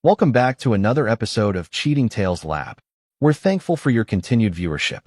Welcome back to another episode of Cheating Tales Lab. We're thankful for your continued viewership.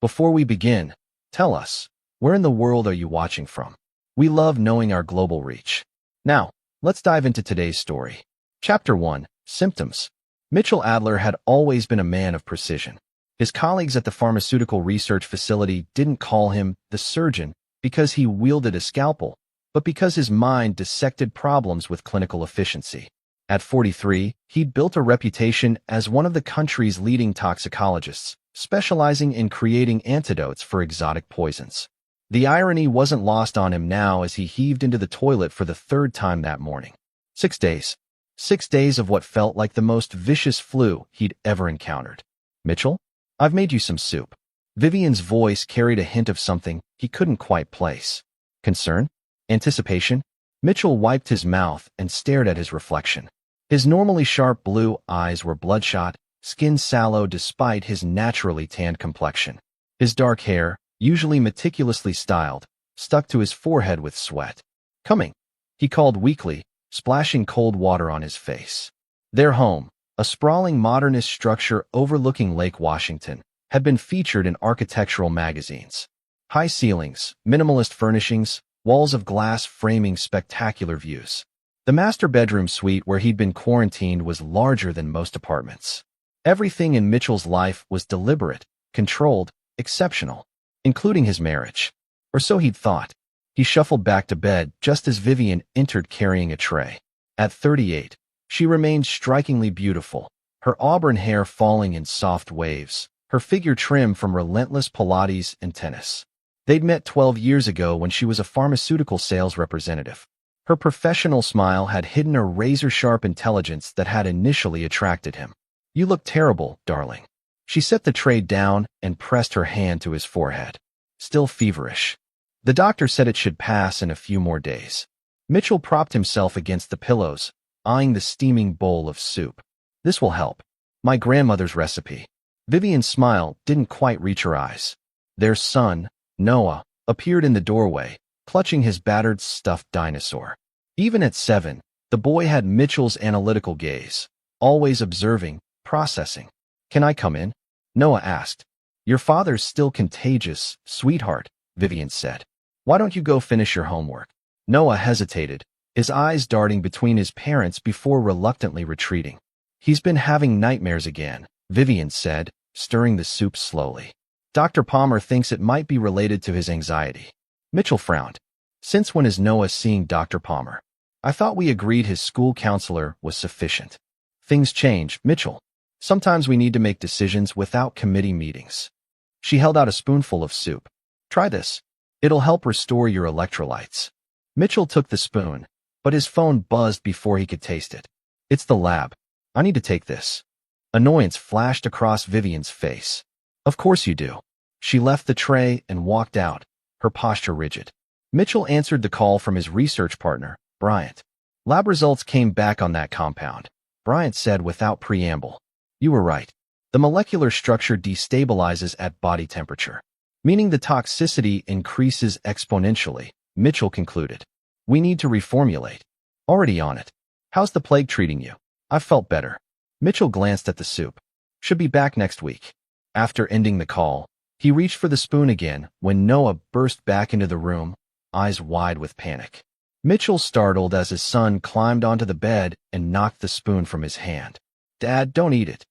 Before we begin, tell us, where in the world are you watching from? We love knowing our global reach. Now, let's dive into today's story. Chapter 1, Symptoms. Mitchell Adler had always been a man of precision. His colleagues at the pharmaceutical research facility didn't call him the surgeon because he wielded a scalpel, but because his mind dissected problems with clinical efficiency. At 43, he'd built a reputation as one of the country's leading toxicologists, specializing in creating antidotes for exotic poisons. The irony wasn't lost on him now as he heaved into the toilet for the third time that morning. 6 days. 6 days of what felt like the most vicious flu he'd ever encountered. Mitchell, I've made you some soup. Vivian's voice carried a hint of something he couldn't quite place. Concern? Anticipation? Mitchell wiped his mouth and stared at his reflection. His normally sharp blue eyes were bloodshot, skin sallow despite his naturally tanned complexion. His dark hair, usually meticulously styled, stuck to his forehead with sweat. Coming, he called weakly, splashing cold water on his face. Their home, a sprawling modernist structure overlooking Lake Washington, had been featured in architectural magazines. High ceilings, minimalist furnishings, walls of glass framing spectacular views. The master bedroom suite where he'd been quarantined was larger than most apartments. Everything in Mitchell's life was deliberate, controlled, exceptional, including his marriage. Or so he'd thought. He shuffled back to bed just as Vivian entered carrying a tray. At 38, she remained strikingly beautiful, her auburn hair falling in soft waves, her figure trim from relentless Pilates and tennis. They'd met 12 years ago when she was a pharmaceutical sales representative. Her professional smile had hidden a razor-sharp intelligence that had initially attracted him. You look terrible, darling. She set the tray down and pressed her hand to his forehead. Still feverish. The doctor said it should pass in a few more days. Mitchell propped himself against the pillows, eyeing the steaming bowl of soup. This will help. My grandmother's recipe. Vivian's smile didn't quite reach her eyes. Their son, Noah, appeared in the doorway, clutching his battered stuffed dinosaur. Even at 7, the boy had Mitchell's analytical gaze, always observing, processing. Can I come in? Noah asked. Your father's still contagious, sweetheart, Vivian said. Why don't you go finish your homework? Noah hesitated, his eyes darting between his parents before reluctantly retreating. He's been having nightmares again, Vivian said, stirring the soup slowly. Dr. Palmer thinks it might be related to his anxiety. Mitchell frowned. Since when is Noah seeing Dr. Palmer? I thought we agreed his school counselor was sufficient. Things change, Mitchell. Sometimes we need to make decisions without committee meetings. She held out a spoonful of soup. Try this. It'll help restore your electrolytes. Mitchell took the spoon, but his phone buzzed before he could taste it. It's the lab. I need to take this. Annoyance flashed across Vivian's face. Of course you do. She left the tray and walked out, her posture rigid. Mitchell answered the call from his research partner, Bryant. Lab results came back on that compound, Bryant said without preamble. You were right. The molecular structure destabilizes at body temperature, meaning the toxicity increases exponentially, Mitchell concluded. We need to reformulate. Already on it. How's the plague treating you? I've felt better. Mitchell glanced at the soup. Should be back next week. After ending the call, he reached for the spoon again when Noah burst back into the room, eyes wide with panic. Mitchell startled as his son climbed onto the bed and knocked the spoon from his hand. Dad, don't eat it.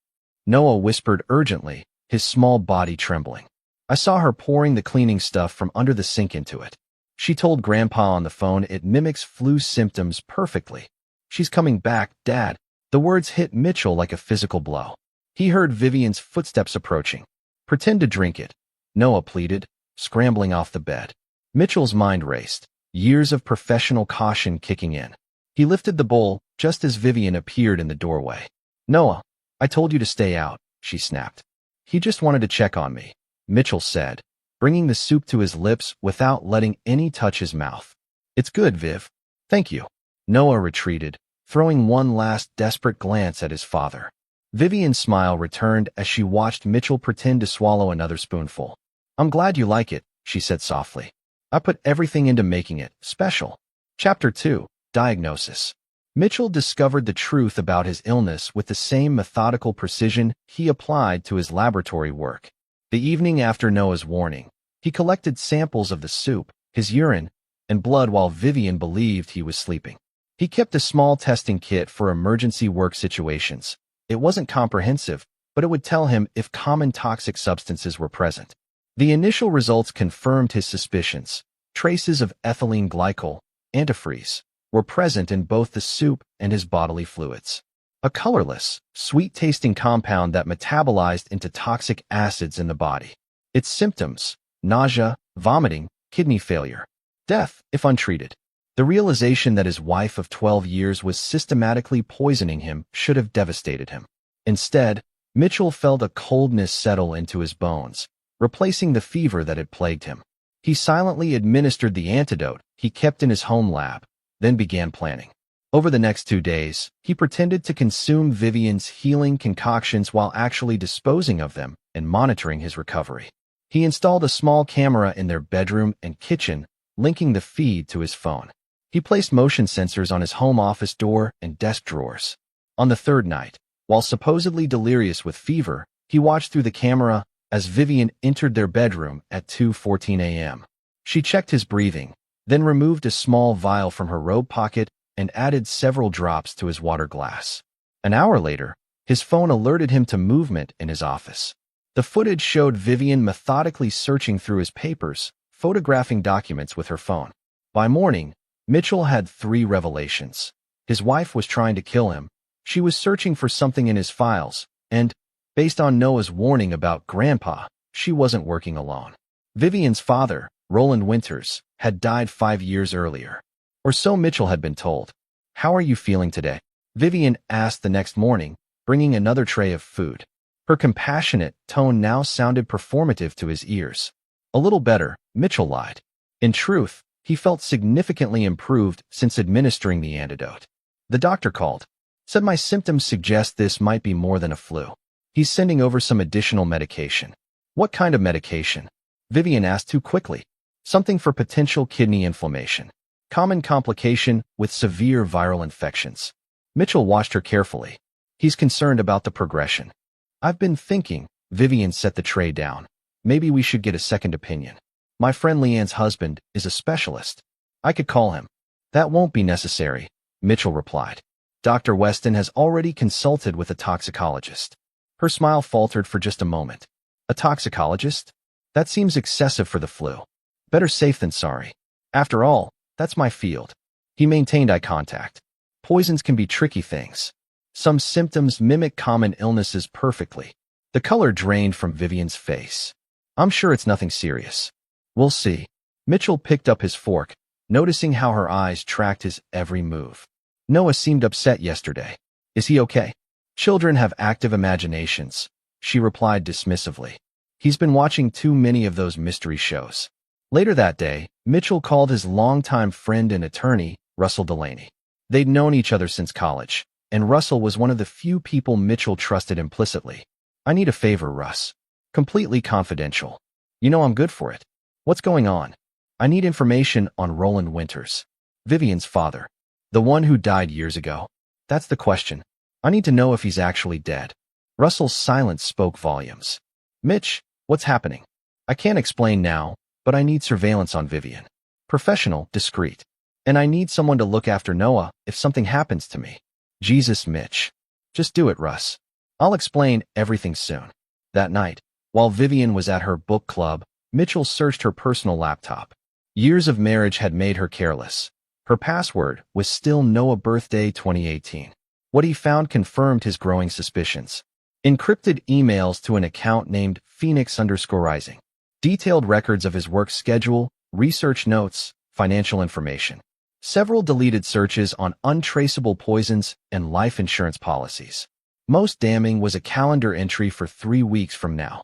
Noah whispered urgently, his small body trembling. I saw her pouring the cleaning stuff from under the sink into it. She told Grandpa on the phone it mimics flu symptoms perfectly. She's coming back, Dad. The words hit Mitchell like a physical blow. He heard Vivian's footsteps approaching. Pretend to drink it, Noah pleaded, scrambling off the bed. Mitchell's mind raced, years of professional caution kicking in. He lifted the bowl just as Vivian appeared in the doorway. Noah, I told you to stay out, she snapped. He just wanted to check on me, Mitchell said, bringing the soup to his lips without letting any touch his mouth. It's good, Viv. Thank you. Noah retreated, throwing one last desperate glance at his father. Vivian's smile returned as she watched Mitchell pretend to swallow another spoonful. I'm glad you like it, she said softly. I put everything into making it special. Chapter 2, Diagnosis. Mitchell discovered the truth about his illness with the same methodical precision he applied to his laboratory work. The evening after Noah's warning, he collected samples of the soup, his urine, and blood while Vivian believed he was sleeping. He kept a small testing kit for emergency work situations. It wasn't comprehensive, but it would tell him if common toxic substances were present. The initial results confirmed his suspicions. Traces of ethylene glycol, antifreeze, were present in both the soup and his bodily fluids. A colorless, sweet-tasting compound that metabolized into toxic acids in the body. Its symptoms: nausea, vomiting, kidney failure, death if untreated. The realization that his wife of 12 years was systematically poisoning him should have devastated him. Instead, Mitchell felt a coldness settle into his bones, replacing the fever that had plagued him. He silently administered the antidote he kept in his home lab, then began planning. Over the next 2 days, he pretended to consume Vivian's healing concoctions while actually disposing of them and monitoring his recovery. He installed a small camera in their bedroom and kitchen, linking the feed to his phone. He placed motion sensors on his home office door and desk drawers. On the third night, while supposedly delirious with fever, he watched through the camera as Vivian entered their bedroom at 2:14 a.m. She checked his breathing, then removed a small vial from her robe pocket and added several drops to his water glass. An hour later, his phone alerted him to movement in his office. The footage showed Vivian methodically searching through his papers, photographing documents with her phone. By morning, Mitchell had 3 revelations. His wife was trying to kill him, she was searching for something in his files, and, based on Noah's warning about Grandpa, she wasn't working alone. Vivian's father, Roland Winters, had died 5 years earlier. Or so Mitchell had been told. "How are you feeling today?" Vivian asked the next morning, bringing another tray of food. Her compassionate tone now sounded performative to his ears. "A little better," Mitchell lied. In truth, he felt significantly improved since administering the antidote. "The doctor called. Said my symptoms suggest this might be more than a flu. He's sending over some additional medication." "What kind of medication?" Vivian asked too quickly. "Something for potential kidney inflammation. Common complication with severe viral infections." Mitchell watched her carefully. He's concerned about the progression. "I've been thinking," Vivian set the tray down. "Maybe we should get a second opinion. My friend Leanne's husband is a specialist. I could call him." "That won't be necessary," Mitchell replied. "Dr. Weston has already consulted with a toxicologist." Her smile faltered for just a moment. "A toxicologist? That seems excessive for the flu. Better safe than sorry. After all, that's my field." He maintained eye contact. "Poisons can be tricky things. Some symptoms mimic common illnesses perfectly." The color drained from Vivian's face. "I'm sure it's nothing serious. We'll see." Mitchell picked up his fork, noticing how her eyes tracked his every move. "Noah seemed upset yesterday. Is he okay?" "Children have active imaginations," she replied dismissively. "He's been watching too many of those mystery shows." Later that day, Mitchell called his longtime friend and attorney, Russell Delaney. They'd known each other since college, and Russell was one of the few people Mitchell trusted implicitly. "I need a favor, Russ. Completely confidential. You know I'm good for it." "What's going on?" "I need information on Roland Winters. Vivian's father. The one who died years ago. That's the question. I need to know if he's actually dead." Russell's silence spoke volumes. "Mitch, what's happening?" "I can't explain now, but I need surveillance on Vivian. Professional, discreet. And I need someone to look after Noah if something happens to me." "Jesus, Mitch. Just do it, Russ. I'll explain everything soon." That night, while Vivian was at her book club, Mitchell searched her personal laptop. Years of marriage had made her careless. Her password was still Noah birthday 2018. What he found confirmed his growing suspicions. Encrypted emails to an account named Phoenix_Rising. Detailed records of his work schedule, research notes, financial information. Several deleted searches on untraceable poisons and life insurance policies. Most damning was a calendar entry for 3 weeks from now.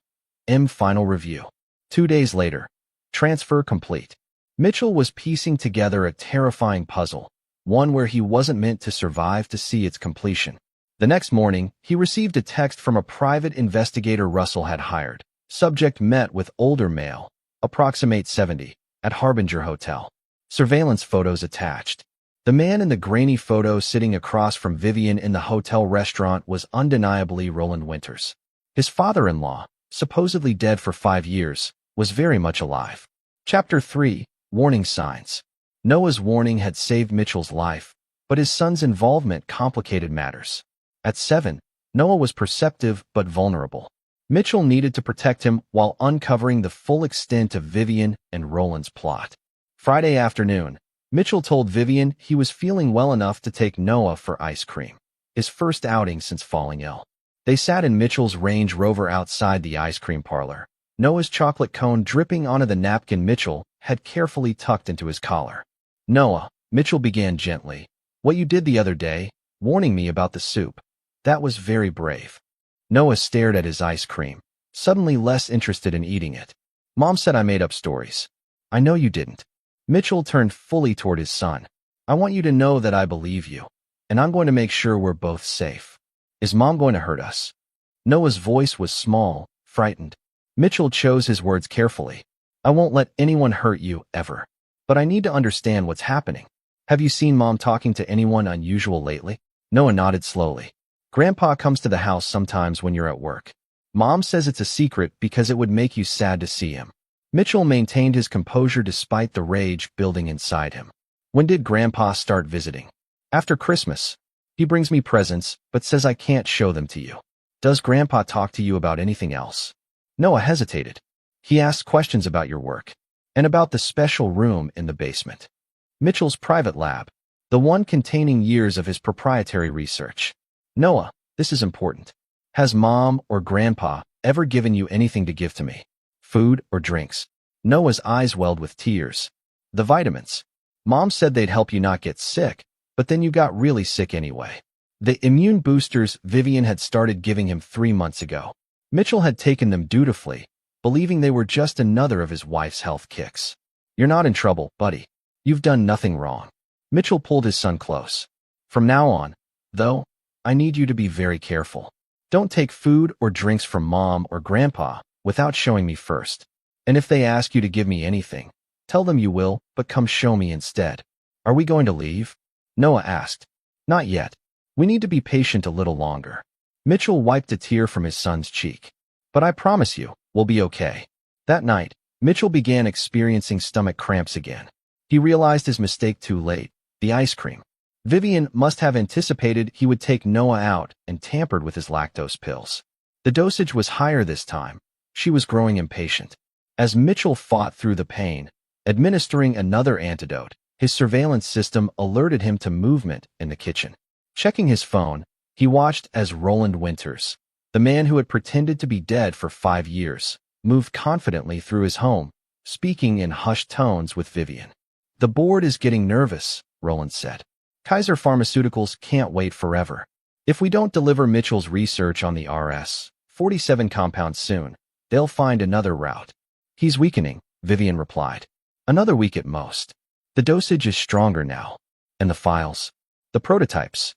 Final review. 2 days later. Transfer complete. Mitchell was piecing together a terrifying puzzle, one where he wasn't meant to survive to see its completion. The next morning, he received a text from a private investigator Russell had hired. Subject met with older male, approximate 70, at Harbinger Hotel. Surveillance photos attached. The man in the grainy photo sitting across from Vivian in the hotel restaurant was undeniably Roland Winters. His father-in-law, supposedly dead for 5 years, was very much alive. Chapter 3. Warning Signs. Noah's warning had saved Mitchell's life, but his son's involvement complicated matters. At 7, Noah was perceptive but vulnerable. Mitchell needed to protect him while uncovering the full extent of Vivian and Roland's plot. Friday afternoon, Mitchell told Vivian he was feeling well enough to take Noah for ice cream, his first outing since falling ill. They sat in Mitchell's Range Rover outside the ice cream parlor, Noah's chocolate cone dripping onto the napkin Mitchell had carefully tucked into his collar. "Noah," Mitchell began gently, "what you did the other day, warning me about the soup, that was very brave." Noah stared at his ice cream, suddenly less interested in eating it. "Mom said I made up stories." "I know you didn't." Mitchell turned fully toward his son. "I want you to know that I believe you, and I'm going to make sure we're both safe. Is Mom going to hurt us?" Noah's voice was small, frightened. Mitchell chose his words carefully. "I won't let anyone hurt you, ever. But I need to understand what's happening. Have you seen Mom talking to anyone unusual lately?" Noah nodded slowly. "Grandpa comes to the house sometimes when you're at work. Mom says it's a secret because it would make you sad to see him." Mitchell maintained his composure despite the rage building inside him. "When did Grandpa start visiting?" "After Christmas. He brings me presents, but says I can't show them to you." "Does Grandpa talk to you about anything else?" Noah hesitated. "He asks questions about your work, and about the special room in the basement. Mitchell's private lab, the one containing years of his proprietary research." "Noah, this is important. Has Mom or Grandpa ever given you anything to give to me? Food or drinks?" Noah's eyes welled with tears. "The vitamins. Mom said they'd help you not get sick, but then you got really sick anyway. The immune boosters Vivian had started giving him 3 months ago. Mitchell had taken them dutifully, believing they were just another of his wife's health kicks." "You're not in trouble, buddy. You've done nothing wrong." Mitchell pulled his son close. "From now on, though, I need you to be very careful. Don't take food or drinks from Mom or Grandpa without showing me first. And if they ask you to give me anything, tell them you will, but come show me instead." "Are we going to leave?" Noah asked. "Not yet. We need to be patient a little longer." Mitchell wiped a tear from his son's cheek. "But I promise you, we'll be okay." That night, Mitchell began experiencing stomach cramps again. He realized his mistake too late: the ice cream. Vivian must have anticipated he would take Noah out and tampered with his lactose pills. The dosage was higher this time. She was growing impatient. As Mitchell fought through the pain, administering another antidote, his surveillance system alerted him to movement in the kitchen. Checking his phone, he watched as Roland Winters, the man who had pretended to be dead for 5 years, moved confidently through his home, speaking in hushed tones with Vivian. "The board is getting nervous," Roland said. "Kaiser Pharmaceuticals can't wait forever. If we don't deliver Mitchell's research on the RS-47 compound soon, they'll find another route." "He's weakening," Vivian replied. "Another week at most. The dosage is stronger now." "And the files?" "The prototypes."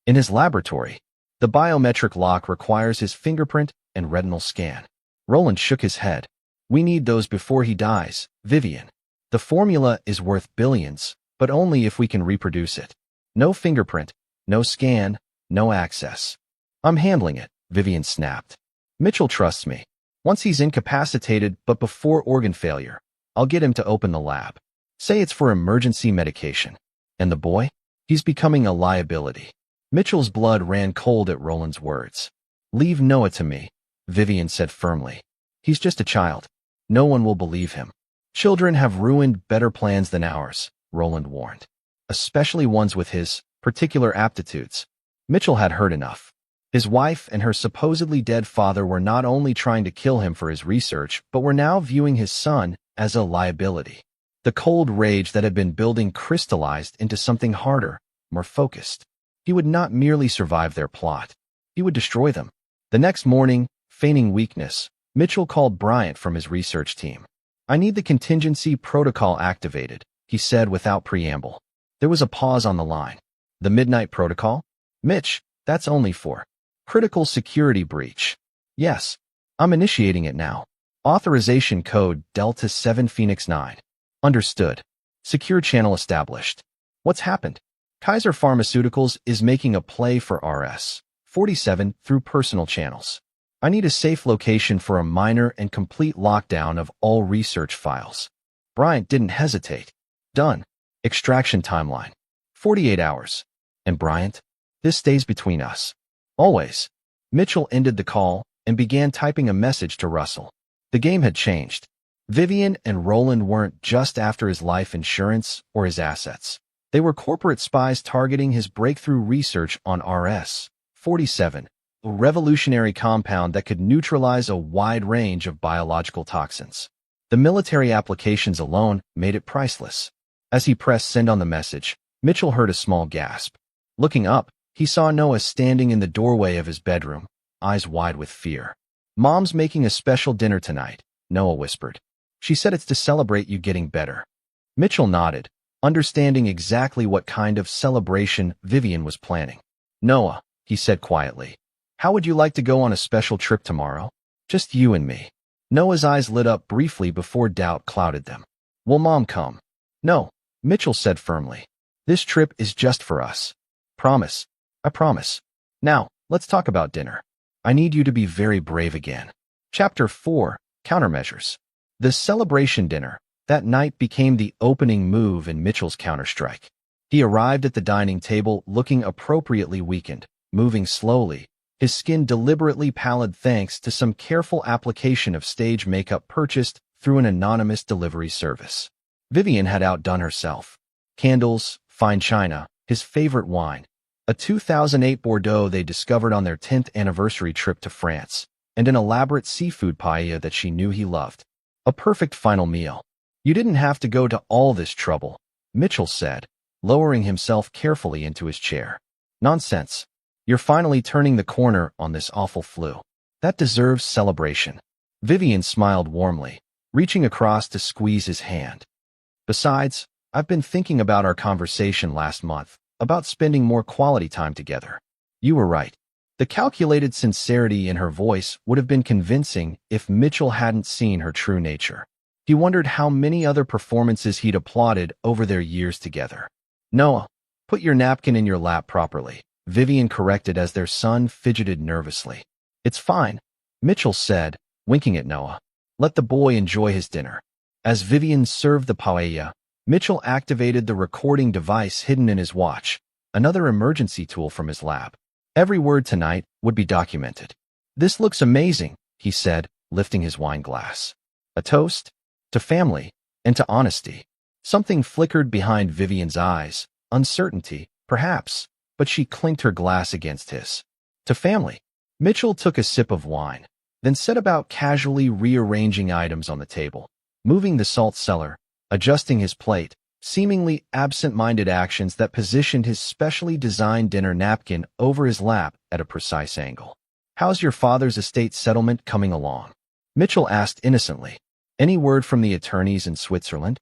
"In his laboratory. The biometric lock requires his fingerprint and retinal scan." Roland shook his head. "We need those before he dies, Vivian. The formula is worth billions, but only if we can reproduce it. No fingerprint, no scan, no access." "I'm handling it," Vivian snapped. "Mitchell trusts me. Once he's incapacitated but before organ failure, I'll get him to open the lab. Say it's for emergency medication." "And the boy?" "He's becoming a liability." Mitchell's blood ran cold at Roland's words. "Leave Noah to me," Vivian said firmly. "He's just a child. No one will believe him." "Children have ruined better plans than ours," Roland warned. "Especially ones with his particular aptitudes." Mitchell had heard enough. His wife and her supposedly dead father were not only trying to kill him for his research, but were now viewing his son as a liability. The cold rage that had been building crystallized into something harder, more focused. He would not merely survive their plot. He would destroy them. The next morning, feigning weakness, Mitchell called Bryant from his research team. "I need the contingency protocol activated," he said without preamble. There was a pause on the line. "The Midnight Protocol?" "Mitch, that's only for critical security breach." "Yes, I'm initiating it now. Authorization code Delta 7 Phoenix 9. Understood. Secure channel established." "What's happened?" Kaiser Pharmaceuticals is making a play for Rs. 47 through personal channels. I need a safe location for a minor and complete lockdown of all research files. Bryant didn't hesitate. Done. Extraction timeline. 48 hours. And Bryant? This stays between us. Always. Mitchell ended the call and began typing a message to Russell. The game had changed. Vivian and Roland weren't just after his life insurance or his assets. They were corporate spies targeting his breakthrough research on Rs. 47, a revolutionary compound that could neutralize a wide range of biological toxins. The military applications alone made it priceless. As he pressed send on the message, Mitchell heard a small gasp. Looking up, he saw Noah standing in the doorway of his bedroom, eyes wide with fear. "Mom's making a special dinner tonight," Noah whispered. "She said it's to celebrate you getting better." Mitchell nodded, understanding exactly what kind of celebration Vivian was planning. "Noah," he said quietly, "how would you like to go on a special trip tomorrow? Just you and me." Noah's eyes lit up briefly before doubt clouded them. "Will Mom come?" "No," Mitchell said firmly. "This trip is just for us. Promise. I promise. Now, let's talk about dinner. I need you to be very brave again." Chapter 4, Countermeasures. The celebration dinner that night became the opening move in Mitchell's counterstrike. He arrived at the dining table looking appropriately weakened, moving slowly, his skin deliberately pallid thanks to some careful application of stage makeup purchased through an anonymous delivery service. Vivian had outdone herself. Candles, fine china, his favorite wine, a 2008 Bordeaux they discovered on their 10th anniversary trip to France, and an elaborate seafood paella that she knew he loved. A perfect final meal. "You didn't have to go to all this trouble," Mitchell said, lowering himself carefully into his chair. "Nonsense. You're finally turning the corner on this awful flu. That deserves celebration." Vivian smiled warmly, reaching across to squeeze his hand. "Besides, I've been thinking about our conversation last month, about spending more quality time together. You were right." The calculated sincerity in her voice would have been convincing if Mitchell hadn't seen her true nature. He wondered how many other performances he'd applauded over their years together. "Noah, put your napkin in your lap properly," Vivian corrected as their son fidgeted nervously. "It's fine," Mitchell said, winking at Noah. "Let the boy enjoy his dinner." As Vivian served the paella, Mitchell activated the recording device hidden in his watch, another emergency tool from his lab. Every word tonight would be documented. "This looks amazing," he said, lifting his wine glass. A toast? To family, and to honesty. Something flickered behind Vivian's eyes, uncertainty, perhaps, but she clinked her glass against his. To family. Mitchell took a sip of wine, then set about casually rearranging items on the table, moving the salt cellar, adjusting his plate, seemingly absent-minded actions that positioned his specially designed dinner napkin over his lap at a precise angle. "How's your father's estate settlement coming along?" Mitchell asked innocently. "Any word from the attorneys in Switzerland?"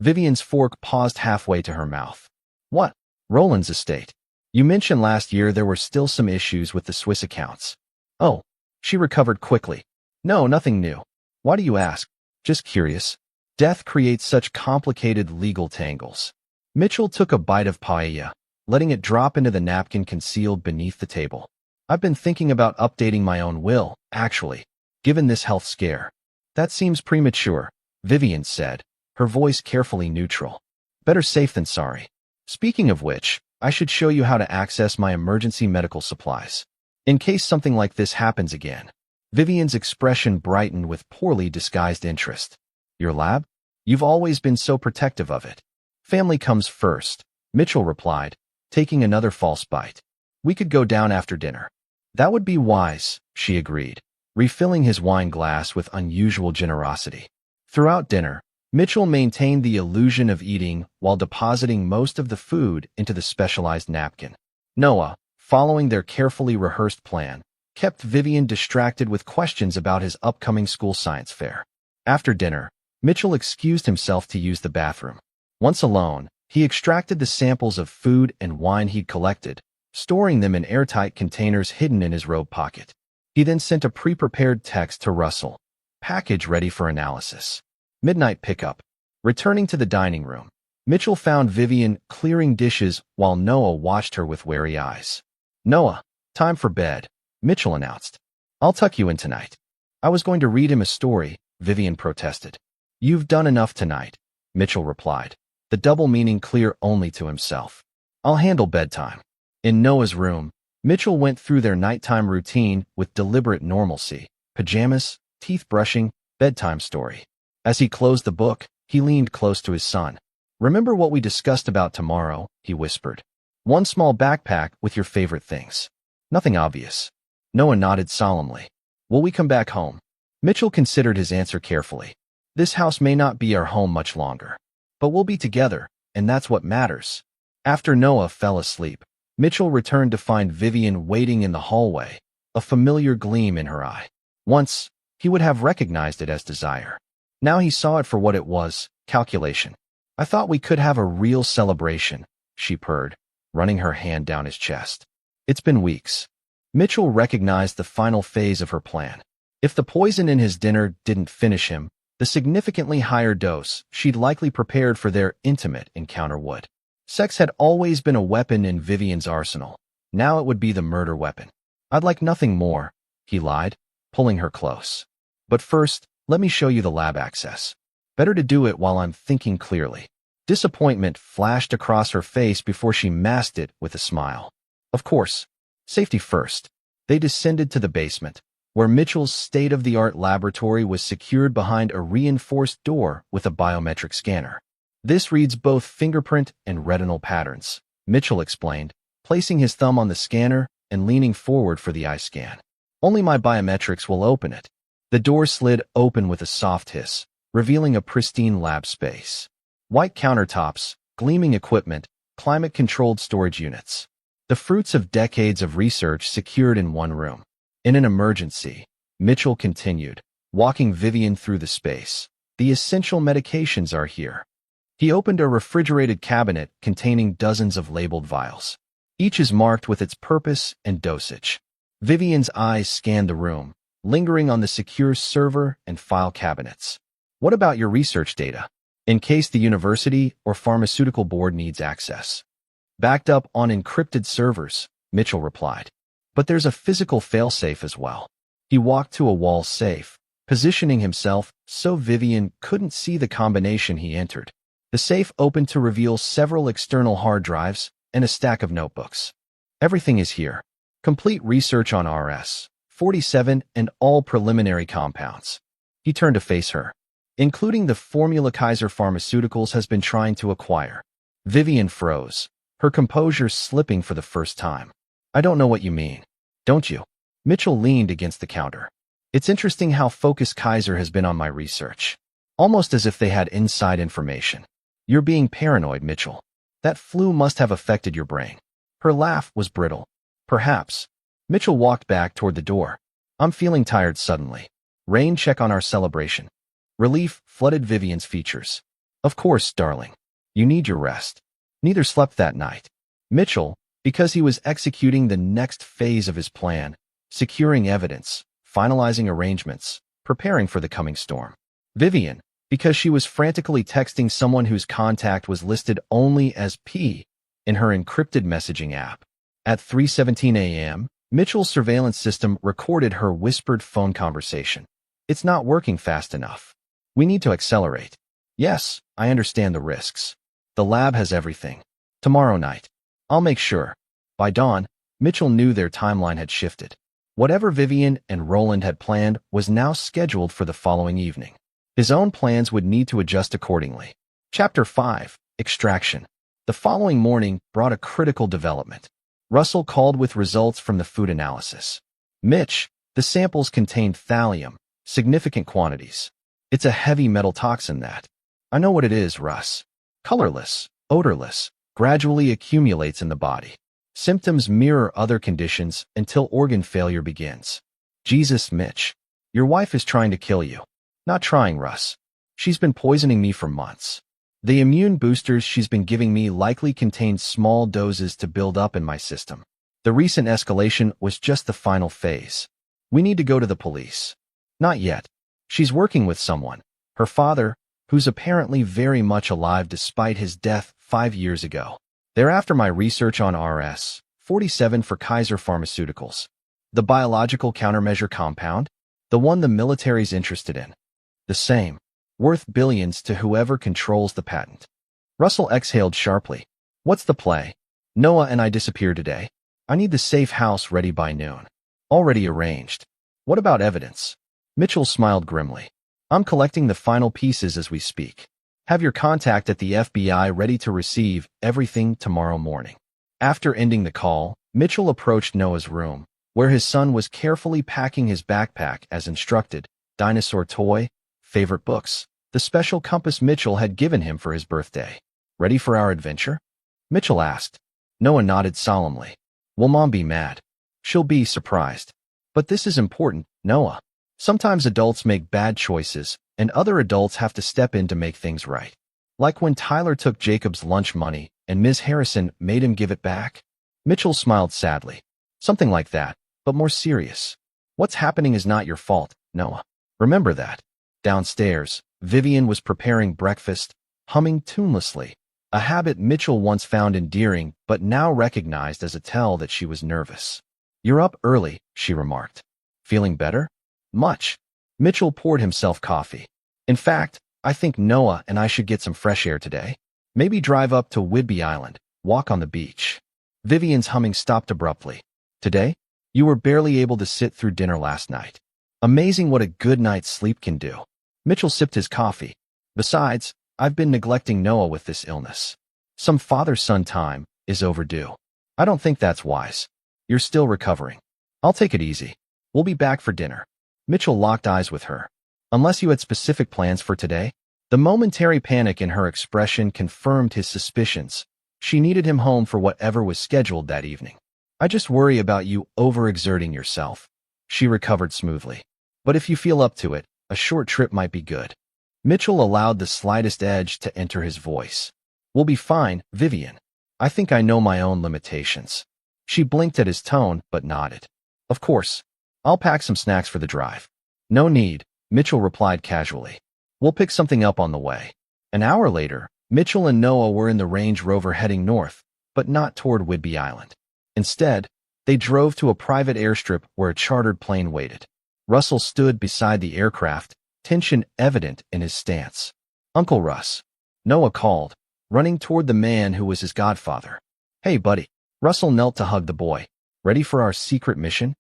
Vivian's fork paused halfway to her mouth. "What? Roland's estate? You mentioned last year there were still some issues with the Swiss accounts." "Oh." She recovered quickly. "No, nothing new. Why do you ask?" "Just curious. Death creates such complicated legal tangles." Mitchell took a bite of paella, letting it drop into the napkin concealed beneath the table. "I've been thinking about updating my own will, actually, given this health scare." "That seems premature," Vivian said, her voice carefully neutral. "Better safe than sorry. Speaking of which, I should show you how to access my emergency medical supplies. In case something like this happens again." Vivian's expression brightened with poorly disguised interest. "Your lab? You've always been so protective of it." "Family comes first," Mitchell replied, taking another false bite. "We could go down after dinner." "That would be wise," she agreed, refilling his wine glass with unusual generosity. Throughout dinner, Mitchell maintained the illusion of eating while depositing most of the food into the specialized napkin. Noah, following their carefully rehearsed plan, kept Vivian distracted with questions about his upcoming school science fair. After dinner, Mitchell excused himself to use the bathroom. Once alone, he extracted the samples of food and wine he'd collected, storing them in airtight containers hidden in his robe pocket. He then sent a pre-prepared text to Russell, "Package ready for analysis. Midnight pickup." Returning to the dining room, Mitchell found Vivian clearing dishes while Noah watched her with wary eyes. "Noah, time for bed," Mitchell announced. "I'll tuck you in tonight." "I was going to read him a story," Vivian protested. "You've done enough tonight," Mitchell replied, the double meaning clear only to himself. "I'll handle bedtime." In Noah's room, Mitchell went through their nighttime routine with deliberate normalcy: pajamas, teeth brushing, bedtime story. As he closed the book, he leaned close to his son. "Remember what we discussed about tomorrow," he whispered. "One small backpack with your favorite things. Nothing obvious." Noah nodded solemnly. "Will we come back home?" Mitchell considered his answer carefully. "This house may not be our home much longer, but we'll be together, and that's what matters." After Noah fell asleep, Mitchell returned to find Vivian waiting in the hallway, a familiar gleam in her eye. Once, he would have recognized it as desire. Now he saw it for what it was: calculation. "I thought we could have a real celebration," she purred, running her hand down his chest. "It's been weeks." Mitchell recognized the final phase of her plan. If the poison in his dinner didn't finish him, the significantly higher dose she'd likely prepared for their intimate encounter would. Sex had always been a weapon in Vivian's arsenal. Now it would be the murder weapon. "I'd like nothing more," he lied, pulling her close. "But first, let me show you the lab access. Better to do it while I'm thinking clearly." Disappointment flashed across her face before she masked it with a smile. Of course, safety first. They descended to the basement, where Mitchell's state-of-the-art laboratory was secured behind a reinforced door with a biometric scanner. "This reads both fingerprint and retinal patterns," Mitchell explained, placing his thumb on the scanner and leaning forward for the eye scan. "Only my biometrics will open it." The door slid open with a soft hiss, revealing a pristine lab space. White countertops, gleaming equipment, climate-controlled storage units. The fruits of decades of research secured in one room. In an emergency, Mitchell continued, walking Vivian through the space. "The essential medications are here." He opened a refrigerated cabinet containing dozens of labeled vials. Each is marked with its purpose and dosage. Vivian's eyes scanned the room, lingering on the secure server and file cabinets. "What about your research data? In case the university or pharmaceutical board needs access." "Backed up on encrypted servers," Mitchell replied. "But there's a physical failsafe as well." He walked to a wall safe, positioning himself so Vivian couldn't see the combination he entered. The safe opened to reveal several external hard drives and a stack of notebooks. "Everything is here. Complete research on RS-47 and all preliminary compounds." He turned to face her. "Including the formula Kaiser Pharmaceuticals has been trying to acquire." Vivian froze, her composure slipping for the first time. "I don't know what you mean." "Don't you?" Mitchell leaned against the counter. "It's interesting how focused Kaiser has been on my research. Almost as if they had inside information." "You're being paranoid, Mitchell. That flu must have affected your brain." Her laugh was brittle. "Perhaps." Mitchell walked back toward the door. "I'm feeling tired suddenly. Rain check on our celebration." Relief flooded Vivian's features. "Of course, darling. You need your rest." Neither slept that night. Mitchell, because he was executing the next phase of his plan, securing evidence, finalizing arrangements, preparing for the coming storm. Vivian, because she was frantically texting someone whose contact was listed only as P in her encrypted messaging app. At 3:17 a.m., Mitchell's surveillance system recorded her whispered phone conversation. "It's not working fast enough. We need to accelerate." "Yes, I understand the risks. The lab has everything. Tomorrow night. I'll make sure." By dawn, Mitchell knew their timeline had shifted. Whatever Vivian and Roland had planned was now scheduled for the following evening. His own plans would need to adjust accordingly. Chapter 5: Extraction. The following morning brought a critical development. Russell called with results from the food analysis. "Mitch, the samples contained thallium, significant quantities. It's a heavy metal toxin that—" "I know what it is, Russ. Colorless, odorless, gradually accumulates in the body. Symptoms mirror other conditions until organ failure begins." "Jesus, Mitch. Your wife is trying to kill you." "Not trying, Russ. She's been poisoning me for months. The immune boosters she's been giving me likely contained small doses to build up in my system. The recent escalation was just the final phase. We need to go to the police." "Not yet. She's working with someone. Her father, who's apparently very much alive despite his death 5 years ago. Thereafter, my research on Rs-47 for Kaiser Pharmaceuticals, the biological countermeasure compound, the one the military's interested in. The same, worth billions to whoever controls the patent. Russell exhaled sharply. What's the play? Noah and I disappear today. I need the safe house ready by noon. Already arranged. What about evidence? Mitchell smiled grimly. I'm collecting the final pieces as we speak. Have your contact at the FBI ready to receive everything tomorrow morning. After ending the call, Mitchell approached Noah's room, where his son was carefully packing his backpack as instructed, dinosaur toy, favorite books, the special compass Mitchell had given him for his birthday. Ready for our adventure? Mitchell asked. Noah nodded solemnly. Will Mom be mad? She'll be surprised. But this is important, Noah. Sometimes adults make bad choices, and other adults have to step in to make things right. Like when Tyler took Jacob's lunch money and Ms. Harrison made him give it back. Mitchell smiled sadly. Something like that, but more serious. What's happening is not your fault, Noah. Remember that. Downstairs, Vivian was preparing breakfast, humming tunelessly, a habit Mitchell once found endearing but now recognized as a tell that she was nervous. You're up early, she remarked. Feeling better? Much. Mitchell poured himself coffee. In fact, I think Noah and I should get some fresh air today. Maybe drive up to Whidbey Island, walk on the beach. Vivian's humming stopped abruptly. Today? You were barely able to sit through dinner last night. Amazing what a good night's sleep can do. Mitchell sipped his coffee. Besides, I've been neglecting Noah with this illness. Some father-son time is overdue. I don't think that's wise. You're still recovering. I'll take it easy. We'll be back for dinner. Mitchell locked eyes with her. Unless you had specific plans for today? The momentary panic in her expression confirmed his suspicions. She needed him home for whatever was scheduled that evening. I just worry about you overexerting yourself. She recovered smoothly. But if you feel up to it, a short trip might be good. Mitchell allowed the slightest edge to enter his voice. We'll be fine, Vivian. I think I know my own limitations. She blinked at his tone, but nodded. Of course. I'll pack some snacks for the drive. No need, Mitchell replied casually. We'll pick something up on the way. An hour later, Mitchell and Noah were in the Range Rover heading north, but not toward Whidbey Island. Instead, they drove to a private airstrip where a chartered plane waited. Russell stood beside the aircraft, tension evident in his stance. Uncle Russ. Noah called, running toward the man who was his godfather. Hey, buddy. Russell knelt to hug the boy. Ready for our secret mission?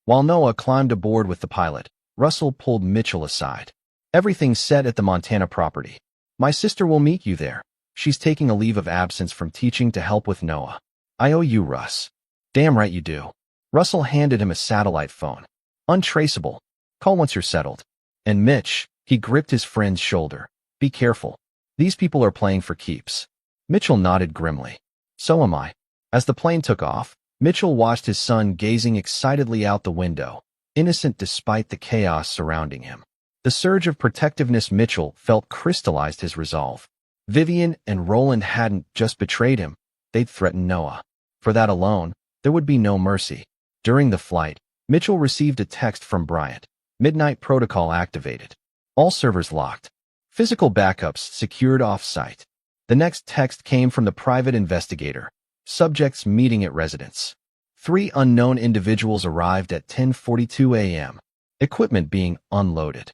While Noah climbed aboard with the pilot, Russell pulled Mitchell aside. Everything's set at the Montana property. My sister will meet you there. She's taking a leave of absence from teaching to help with Noah. I owe you, Russ. Damn right you do. Russell handed him a satellite phone. Untraceable. Call once you're settled. And Mitch, he gripped his friend's shoulder. Be careful. These people are playing for keeps. Mitchell nodded grimly. So am I. As the plane took off, Mitchell watched his son gazing excitedly out the window, innocent despite the chaos surrounding him. The surge of protectiveness Mitchell felt crystallized his resolve. Vivian and Roland hadn't just betrayed him, they'd threatened Noah. For that alone, there would be no mercy. During the flight, Mitchell received a text from Bryant. Midnight protocol activated. All servers locked. Physical backups secured off-site. The next text came from the private investigator. Subjects meeting at residence. 3 unknown individuals arrived at 10:42 a.m. Equipment being unloaded.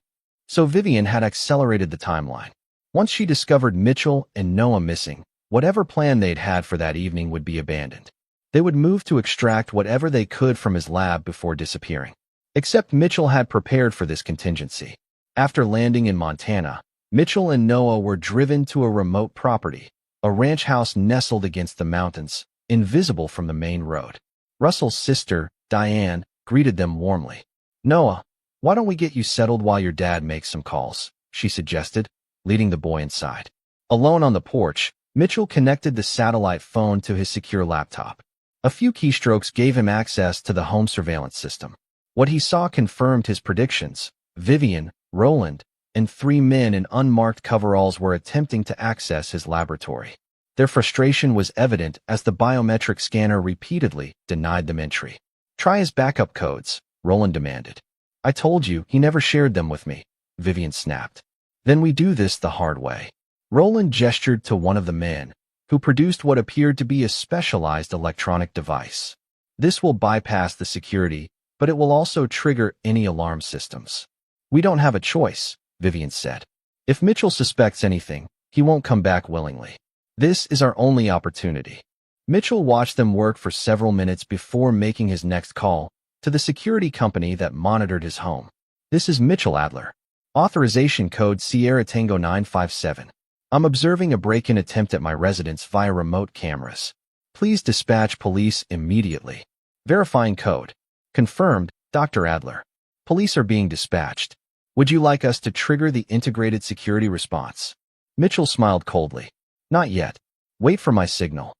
So Vivian had accelerated the timeline. Once she discovered Mitchell and Noah missing, whatever plan they'd had for that evening would be abandoned. They would move to extract whatever they could from his lab before disappearing. Except Mitchell had prepared for this contingency. After landing in Montana, Mitchell and Noah were driven to a remote property, a ranch house nestled against the mountains, invisible from the main road. Russell's sister, Diane, greeted them warmly. Noah, why don't we get you settled while your dad makes some calls, she suggested, leading the boy inside. Alone on the porch, Mitchell connected the satellite phone to his secure laptop. A few keystrokes gave him access to the home surveillance system. What he saw confirmed his predictions. Vivian, Roland, and 3 men in unmarked coveralls were attempting to access his laboratory. Their frustration was evident as the biometric scanner repeatedly denied them entry. Try his backup codes, Roland demanded. I told you he never shared them with me, Vivian snapped. Then we do this the hard way. Roland gestured to one of the men, who produced what appeared to be a specialized electronic device. This will bypass the security, but it will also trigger any alarm systems. We don't have a choice, Vivian said. If Mitchell suspects anything, he won't come back willingly. This is our only opportunity. Mitchell watched them work for several minutes before making his next call to the security company that monitored his home. This is Mitchell Adler. Authorization code Sierra Tango 957. I'm observing a break-in attempt at my residence via remote cameras. Please dispatch police immediately. Verifying code. Confirmed, Dr. Adler. Police are being dispatched. Would you like us to trigger the integrated security response? Mitchell smiled coldly. Not yet. Wait for my signal.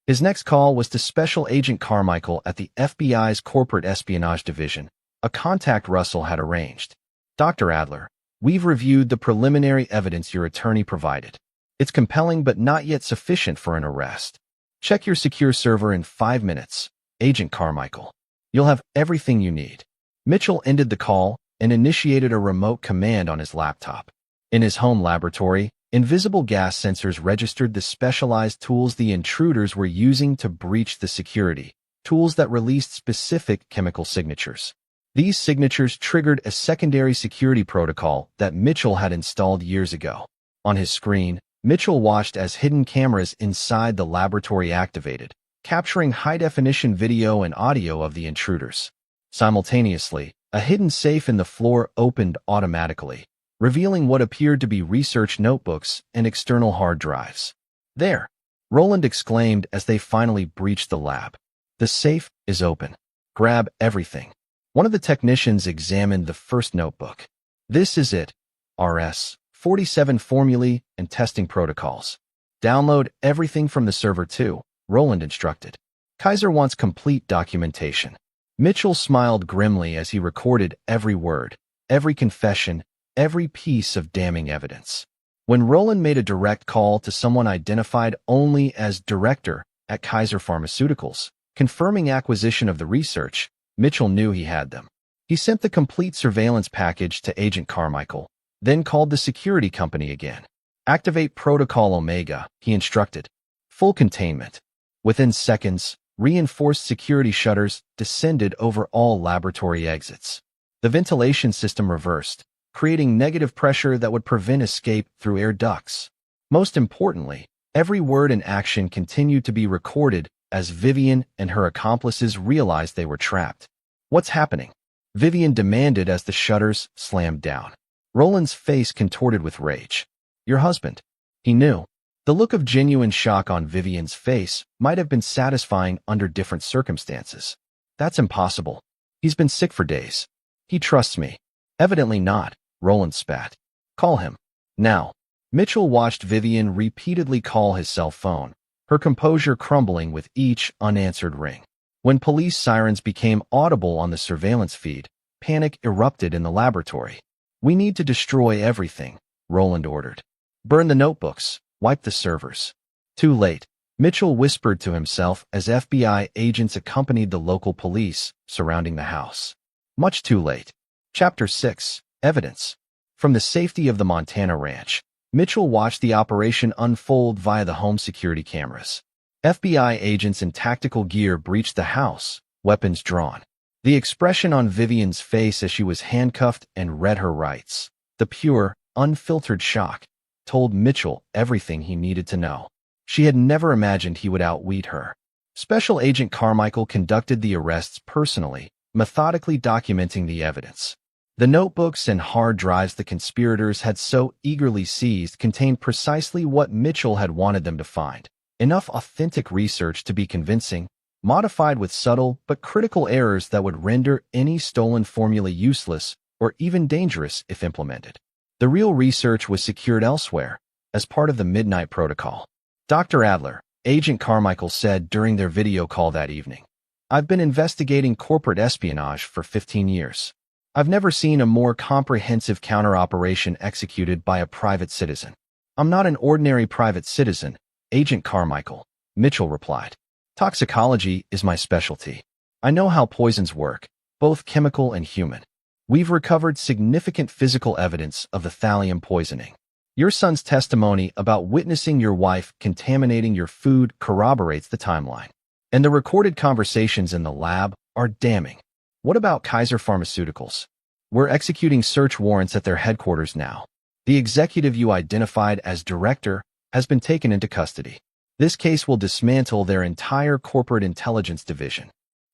His next call was to Special Agent Carmichael at the FBI's Corporate Espionage Division, a contact Russell had arranged. Dr. Adler, we've reviewed the preliminary evidence your attorney provided. It's compelling but not yet sufficient for an arrest. Check your secure server in 5 minutes, Agent Carmichael. You'll have everything you need. Mitchell ended the call and initiated a remote command on his laptop. In his home laboratory, invisible gas sensors registered the specialized tools the intruders were using to breach the security, tools that released specific chemical signatures. These signatures triggered a secondary security protocol that Mitchell had installed years ago. On his screen, Mitchell watched as hidden cameras inside the laboratory activated, capturing high-definition video and audio of the intruders. Simultaneously, a hidden safe in the floor opened automatically, revealing what appeared to be research notebooks and external hard drives. There, Roland exclaimed as they finally breached the lab. The safe is open. Grab everything. One of the technicians examined the first notebook. This is it. RS-47 formulae and testing protocols. Download everything from the server too, Roland instructed. Kaiser wants complete documentation. Mitchell smiled grimly as he recorded every word, every confession, every piece of damning evidence. When Roland made a direct call to someone identified only as director at Kaiser Pharmaceuticals, confirming acquisition of the research, Mitchell knew he had them. He sent the complete surveillance package to Agent Carmichael, then called the security company again. Activate Protocol Omega, he instructed. Full containment. Within seconds, reinforced security shutters descended over all laboratory exits. The ventilation system reversed, creating negative pressure that would prevent escape through air ducts. Most importantly, every word and action continued to be recorded as Vivian and her accomplices realized they were trapped. What's happening? Vivian demanded as the shutters slammed down. Roland's face contorted with rage. Your husband. He knew. The look of genuine shock on Vivian's face might have been satisfying under different circumstances. That's impossible. He's been sick for days. He trusts me. Evidently not, Roland spat. Call him. Now. Mitchell watched Vivian repeatedly call his cell phone, her composure crumbling with each unanswered ring. When police sirens became audible on the surveillance feed, panic erupted in the laboratory. We need to destroy everything, Roland ordered. Burn the notebooks. Wipe the servers. Too late, Mitchell whispered to himself as FBI agents accompanied the local police surrounding the house. Much too late. Chapter 6. Evidence. From the safety of the Montana ranch, Mitchell watched the operation unfold via the home security cameras. FBI agents in tactical gear breached the house, weapons drawn. The expression on Vivian's face as she was handcuffed and read her rights, the pure, unfiltered shock, told Mitchell everything he needed to know. She had never imagined he would outwit her. Special Agent Carmichael conducted the arrests personally, methodically documenting the evidence. The notebooks and hard drives the conspirators had so eagerly seized contained precisely what Mitchell had wanted them to find. Enough authentic research to be convincing, modified with subtle but critical errors that would render any stolen formula useless or even dangerous if implemented. The real research was secured elsewhere, as part of the Midnight Protocol. Dr. Adler, Agent Carmichael said during their video call that evening, I've been investigating corporate espionage for 15 years. I've never seen a more comprehensive counter-operation executed by a private citizen. I'm not an ordinary private citizen, Agent Carmichael, Mitchell replied. Toxicology is my specialty. I know how poisons work, both chemical and human. We've recovered significant physical evidence of the thallium poisoning. Your son's testimony about witnessing your wife contaminating your food corroborates the timeline. And the recorded conversations in the lab are damning. What about Kaiser Pharmaceuticals? We're executing search warrants at their headquarters now. The executive you identified as director has been taken into custody. This case will dismantle their entire corporate intelligence division.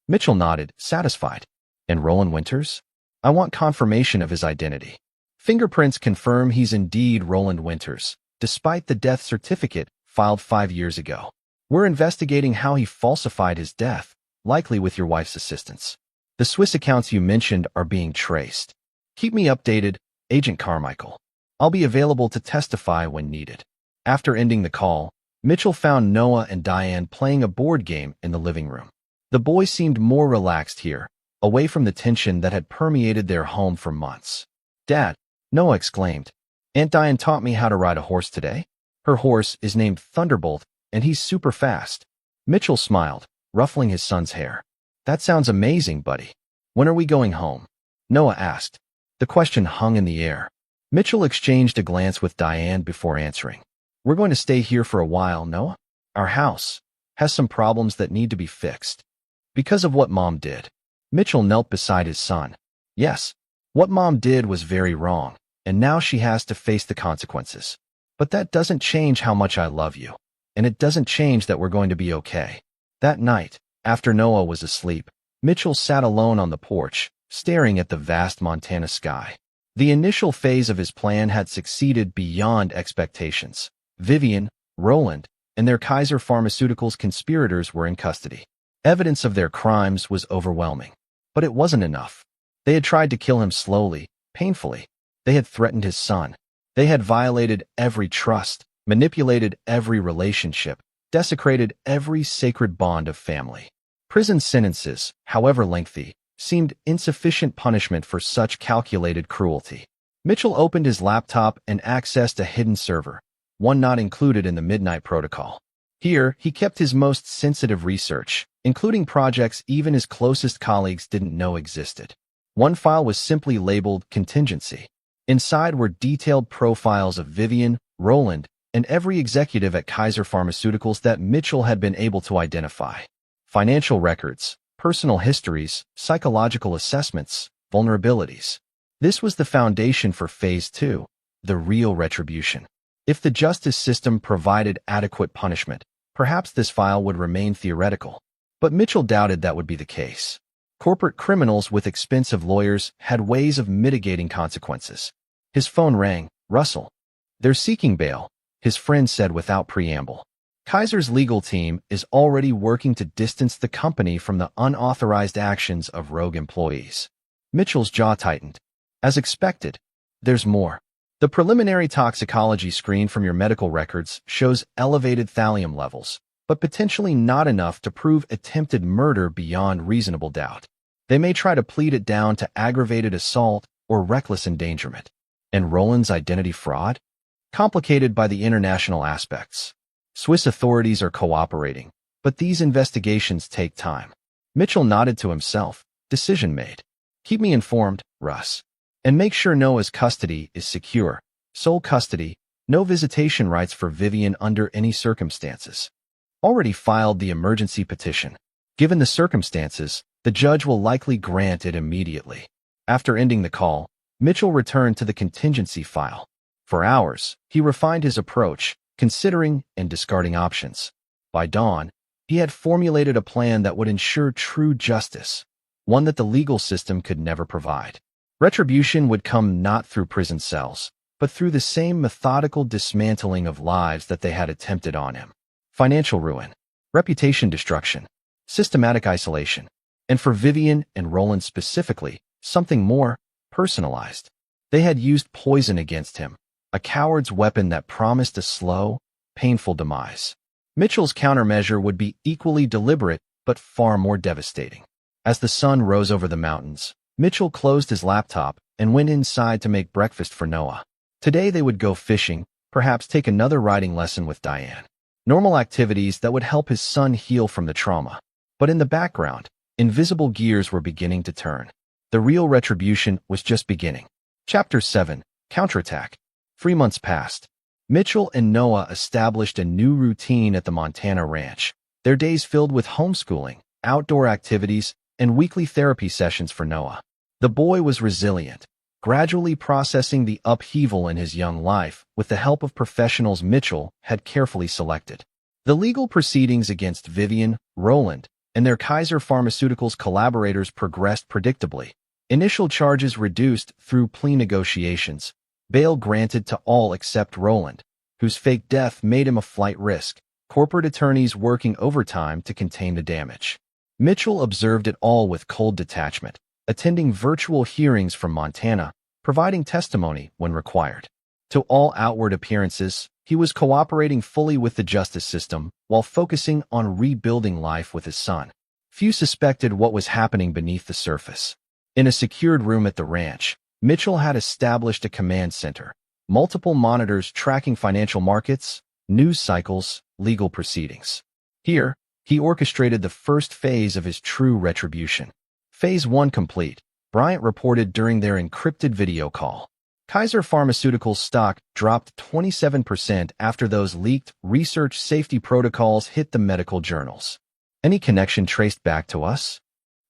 Mitchell nodded, satisfied. And Roland Winters? I want confirmation of his identity. Fingerprints confirm he's indeed Roland Winters, despite the death certificate filed 5 years ago. We're investigating how he falsified his death, likely with your wife's assistance. The Swiss accounts you mentioned are being traced. Keep me updated, Agent Carmichael. I'll be available to testify when needed. After ending the call, Mitchell found Noah and Diane playing a board game in the living room. The boys seemed more relaxed here, away from the tension that had permeated their home for months. Dad, Noah exclaimed, Aunt Diane taught me how to ride a horse today. Her horse is named Thunderbolt, and he's super fast. Mitchell smiled, ruffling his son's hair. That sounds amazing, buddy. When are we going home? Noah asked. The question hung in the air. Mitchell exchanged a glance with Diane before answering. We're going to stay here for a while, Noah. Our house has some problems that need to be fixed. Because of what Mom did. Mitchell knelt beside his son. Yes, what Mom did was very wrong, and now she has to face the consequences. But that doesn't change how much I love you, and it doesn't change that we're going to be okay. That night, after Noah was asleep, Mitchell sat alone on the porch, staring at the vast Montana sky. The initial phase of his plan had succeeded beyond expectations. Vivian, Roland, and their Kaiser Pharmaceuticals conspirators were in custody. Evidence of their crimes was overwhelming. But it wasn't enough. They had tried to kill him slowly, painfully. They had threatened his son. They had violated every trust, manipulated every relationship, desecrated every sacred bond of family. Prison sentences, however lengthy, seemed insufficient punishment for such calculated cruelty. Mitchell opened his laptop and accessed a hidden server, one not included in the Midnight Protocol. Here, he kept his most sensitive research, including projects even his closest colleagues didn't know existed. One file was simply labeled Contingency. Inside were detailed profiles of Vivian, Roland, and every executive at Kaiser Pharmaceuticals that Mitchell had been able to identify. Financial records, personal histories, psychological assessments, vulnerabilities. This was the foundation for Phase 2, the real retribution. If the justice system provided adequate punishment, perhaps this file would remain theoretical. But Mitchell doubted that would be the case. Corporate criminals with expensive lawyers had ways of mitigating consequences. His phone rang. Russell. They're seeking bail, his friend said without preamble. Kaiser's legal team is already working to distance the company from the unauthorized actions of rogue employees. Mitchell's jaw tightened. As expected, there's more. The preliminary toxicology screen from your medical records shows elevated thallium levels, but potentially not enough to prove attempted murder beyond reasonable doubt. They may try to plead it down to aggravated assault or reckless endangerment. And Roland's identity fraud? Complicated by the international aspects. Swiss authorities are cooperating, but these investigations take time. Mitchell nodded to himself. Decision made. Keep me informed, Russ. And make sure Noah's custody is secure. Sole custody, no visitation rights for Vivian under any circumstances. Already filed the emergency petition. Given the circumstances, the judge will likely grant it immediately. After ending the call, Mitchell returned to the contingency file. For hours, he refined his approach, considering and discarding options. By dawn, he had formulated a plan that would ensure true justice, one that the legal system could never provide. Retribution would come not through prison cells, but through the same methodical dismantling of lives that they had attempted on him. Financial ruin, reputation destruction, systematic isolation, and for Vivian and Roland specifically, something more personalized. They had used poison against him, a coward's weapon that promised a slow, painful demise. Mitchell's countermeasure would be equally deliberate, but far more devastating. As the sun rose over the mountains, Mitchell closed his laptop and went inside to make breakfast for Noah. Today they would go fishing, perhaps take another riding lesson with Diane. Normal activities that would help his son heal from the trauma. But in the background, invisible gears were beginning to turn. The real retribution was just beginning. Chapter 7. Counterattack. 3 months passed. Mitchell and Noah established a new routine at the Montana ranch, their days filled with homeschooling, outdoor activities, and weekly therapy sessions for Noah. The boy was resilient, gradually processing the upheaval in his young life with the help of professionals Mitchell had carefully selected. The legal proceedings against Vivian, Roland, and their Kaiser Pharmaceuticals collaborators progressed predictably. Initial charges reduced through plea negotiations, bail granted to all except Roland, whose fake death made him a flight risk, corporate attorneys working overtime to contain the damage. Mitchell observed it all with cold detachment, attending virtual hearings from Montana, providing testimony when required. To all outward appearances, he was cooperating fully with the justice system while focusing on rebuilding life with his son. Few suspected what was happening beneath the surface. In a secured room at the ranch, Mitchell had established a command center, multiple monitors tracking financial markets, news cycles, legal proceedings. Here, he orchestrated the first phase of his true retribution. Phase 1 complete, Bryant reported during their encrypted video call. Kaiser Pharmaceuticals stock dropped 27% after those leaked research safety protocols hit the medical journals. Any connection traced back to us?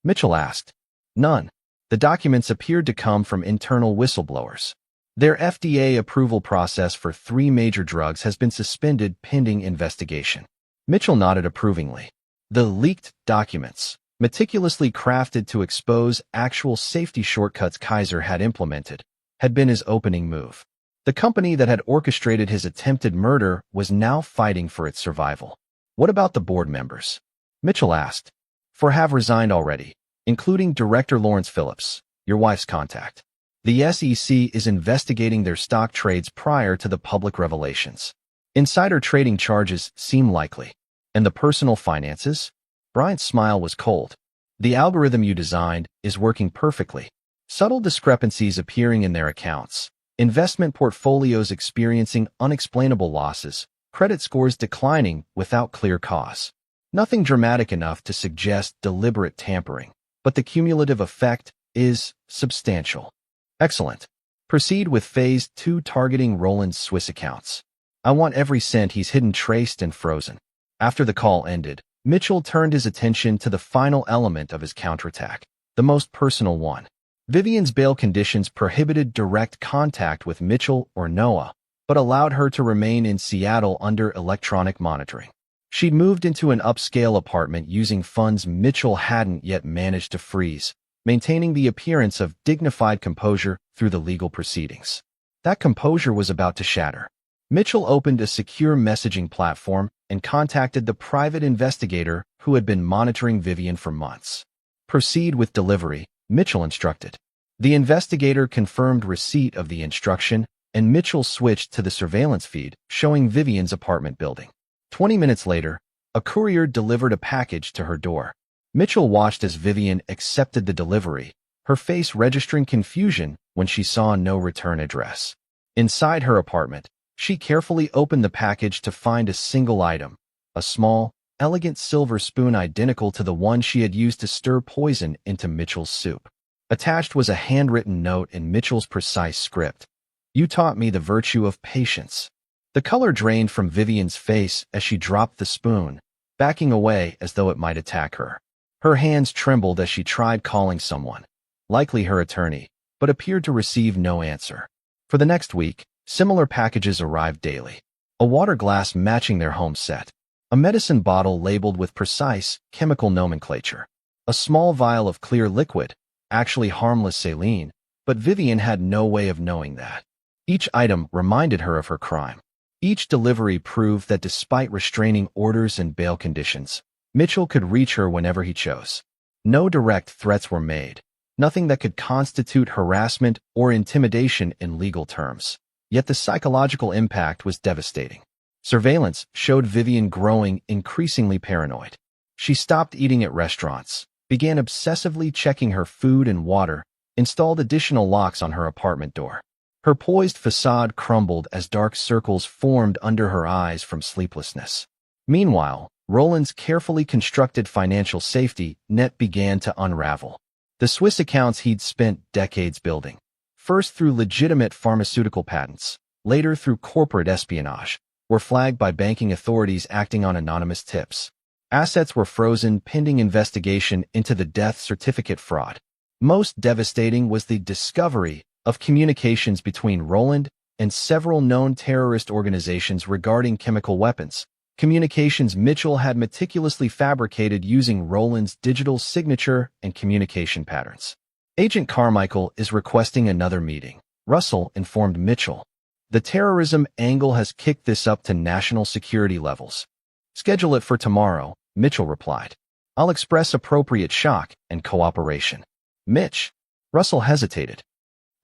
Mitchell asked. None. The documents appeared to come from internal whistleblowers. Their FDA approval process for 3 major drugs has been suspended pending investigation. Mitchell nodded approvingly. The leaked documents, meticulously crafted to expose actual safety shortcuts Kaiser had implemented, had been his opening move. The company that had orchestrated his attempted murder was now fighting for its survival. What about the board members? Mitchell asked. 4 have resigned already, including Director Lawrence Phillips, your wife's contact. The SEC is investigating their stock trades prior to the public revelations. Insider trading charges seem likely. And the personal finances? Bryant's smile was cold. The algorithm you designed is working perfectly. Subtle discrepancies appearing in their accounts, investment portfolios experiencing unexplainable losses, credit scores declining without clear cause. Nothing dramatic enough to suggest deliberate tampering, but the cumulative effect is substantial. Excellent. Proceed with Phase 2 targeting Roland's Swiss accounts. I want every cent he's hidden traced and frozen. After the call ended, Mitchell turned his attention to the final element of his counterattack, the most personal one. Vivian's bail conditions prohibited direct contact with Mitchell or Noah, but allowed her to remain in Seattle under electronic monitoring. She'd moved into an upscale apartment using funds Mitchell hadn't yet managed to freeze, maintaining the appearance of dignified composure through the legal proceedings. That composure was about to shatter. Mitchell opened a secure messaging platform and contacted the private investigator who had been monitoring Vivian for months. Proceed with delivery, Mitchell instructed. The investigator confirmed receipt of the instruction, and Mitchell switched to the surveillance feed showing Vivian's apartment building. 20 minutes later, a courier delivered a package to her door. Mitchell watched as Vivian accepted the delivery, her face registering confusion when she saw no return address. Inside her apartment, she carefully opened the package to find a single item, a small, elegant silver spoon identical to the one she had used to stir poison into Mitchell's soup. Attached was a handwritten note in Mitchell's precise script. You taught me the virtue of patience. The color drained from Vivian's face as she dropped the spoon, backing away as though it might attack her. Her hands trembled as she tried calling someone, likely her attorney, but appeared to receive no answer. For the next week, similar packages arrived daily. A water glass matching their home set. A medicine bottle labeled with precise chemical nomenclature. A small vial of clear liquid, actually harmless saline, but Vivian had no way of knowing that. Each item reminded her of her crime. Each delivery proved that despite restraining orders and bail conditions, Mitchell could reach her whenever he chose. No direct threats were made, nothing that could constitute harassment or intimidation in legal terms. Yet the psychological impact was devastating. Surveillance showed Vivian growing increasingly paranoid. She stopped eating at restaurants, began obsessively checking her food and water, installed additional locks on her apartment door. Her poised facade crumbled as dark circles formed under her eyes from sleeplessness. Meanwhile, Roland's carefully constructed financial safety net began to unravel. The Swiss accounts he'd spent decades building, first through legitimate pharmaceutical patents, later through corporate espionage, were flagged by banking authorities acting on anonymous tips. Assets were frozen pending investigation into the death certificate fraud. Most devastating was the discovery of communications between Roland and several known terrorist organizations regarding chemical weapons, communications Mitchell had meticulously fabricated using Roland's digital signature and communication patterns. Agent Carmichael is requesting another meeting, Russell informed Mitchell. The terrorism angle has kicked this up to national security levels. Schedule it for tomorrow, Mitchell replied. I'll express appropriate shock and cooperation. Mitch. Russell hesitated.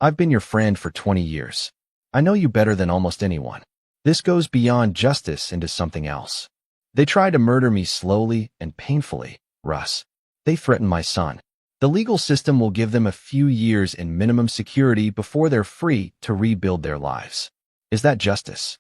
I've been your friend for 20 years. I know you better than almost anyone. This goes beyond justice into something else. They tried to murder me slowly and painfully, Russ. They threatened my son. The legal system will give them a few years in minimum security before they're free to rebuild their lives. Is that justice?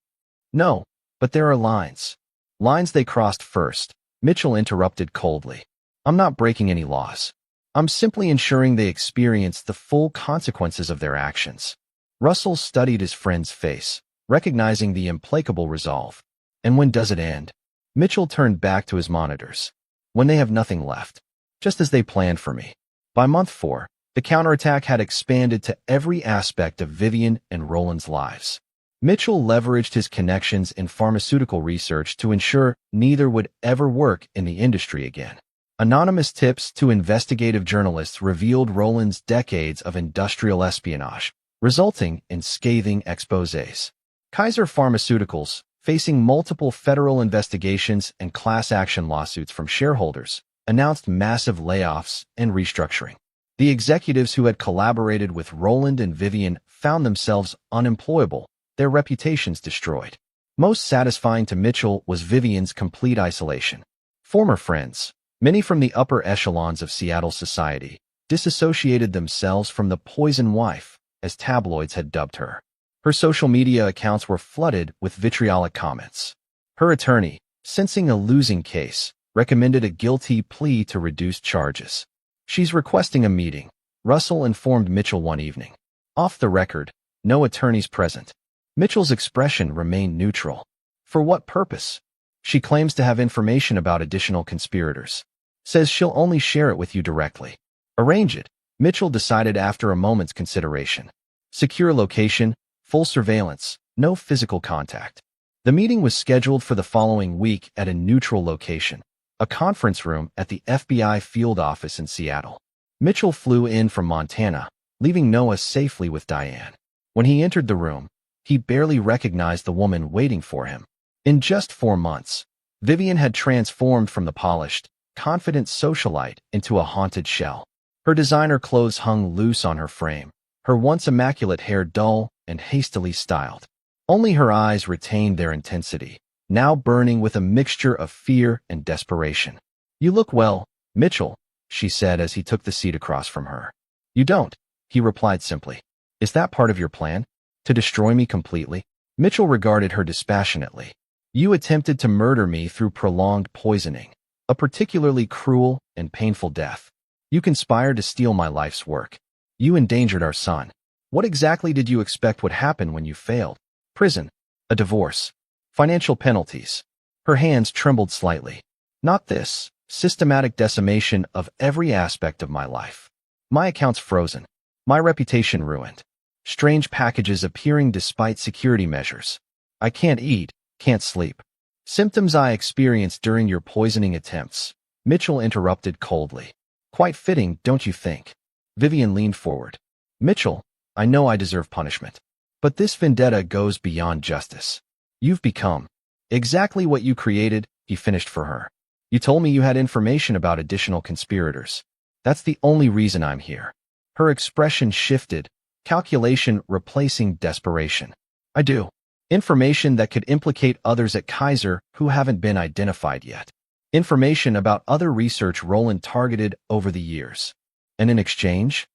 No, but there are lines. Lines they crossed first, Mitchell interrupted coldly. I'm not breaking any laws. I'm simply ensuring they experience the full consequences of their actions. Russell studied his friend's face, recognizing the implacable resolve. And when does it end? Mitchell turned back to his monitors. When they have nothing left. Just as they planned for me. By month 4, the counterattack had expanded to every aspect of Vivian and Roland's lives. Mitchell leveraged his connections in pharmaceutical research to ensure neither would ever work in the industry again. Anonymous tips to investigative journalists revealed Roland's decades of industrial espionage, resulting in scathing exposés. Kaiser Pharmaceuticals, facing multiple federal investigations and class action lawsuits from shareholders, announced massive layoffs and restructuring. The executives who had collaborated with Roland and Vivian found themselves unemployable, their reputations destroyed. Most satisfying to Mitchell was Vivian's complete isolation. Former friends, many from the upper echelons of Seattle society, disassociated themselves from the poison wife, as tabloids had dubbed her. Her social media accounts were flooded with vitriolic comments. Her attorney, sensing a losing case, recommended a guilty plea to reduce charges. She's requesting a meeting, Russell informed Mitchell one evening. Off the record, no attorneys present. Mitchell's expression remained neutral. For what purpose? She claims to have information about additional conspirators. Says she'll only share it with you directly. Arrange it, Mitchell decided after a moment's consideration. Secure location, full surveillance, no physical contact. The meeting was scheduled for the following week at a neutral location, a conference room at the FBI field office in Seattle. Mitchell flew in from Montana, leaving Noah safely with Diane. When he entered the room, he barely recognized the woman waiting for him. In just 4 months, Vivian had transformed from the polished, confident socialite into a haunted shell. Her designer clothes hung loose on her frame, her once immaculate hair dull and hastily styled. Only her eyes retained their intensity, now burning with a mixture of fear and desperation. You look well, Mitchell, she said as he took the seat across from her. You don't, he replied simply. Is that part of your plan? To destroy me completely? Mitchell regarded her dispassionately. You attempted to murder me through prolonged poisoning, a particularly cruel and painful death. You conspired to steal my life's work. You endangered our son. What exactly did you expect would happen when you failed? Prison, a divorce, financial penalties. Her hands trembled slightly. Not this, systematic decimation of every aspect of my life. My accounts frozen, my reputation ruined. Strange packages appearing despite security measures. I can't eat, can't sleep. Symptoms I experienced during your poisoning attempts. Mitchell interrupted coldly. Quite fitting, don't you think? Vivian leaned forward. Mitchell, I know I deserve punishment. But this vendetta goes beyond justice. You've become exactly what you created, he finished for her. You told me you had information about additional conspirators. That's the only reason I'm here. Her expression shifted, calculation replacing desperation. I do. Information that could implicate others at Kaiser who haven't been identified yet. Information about other research Roland targeted over the years. And in exchange,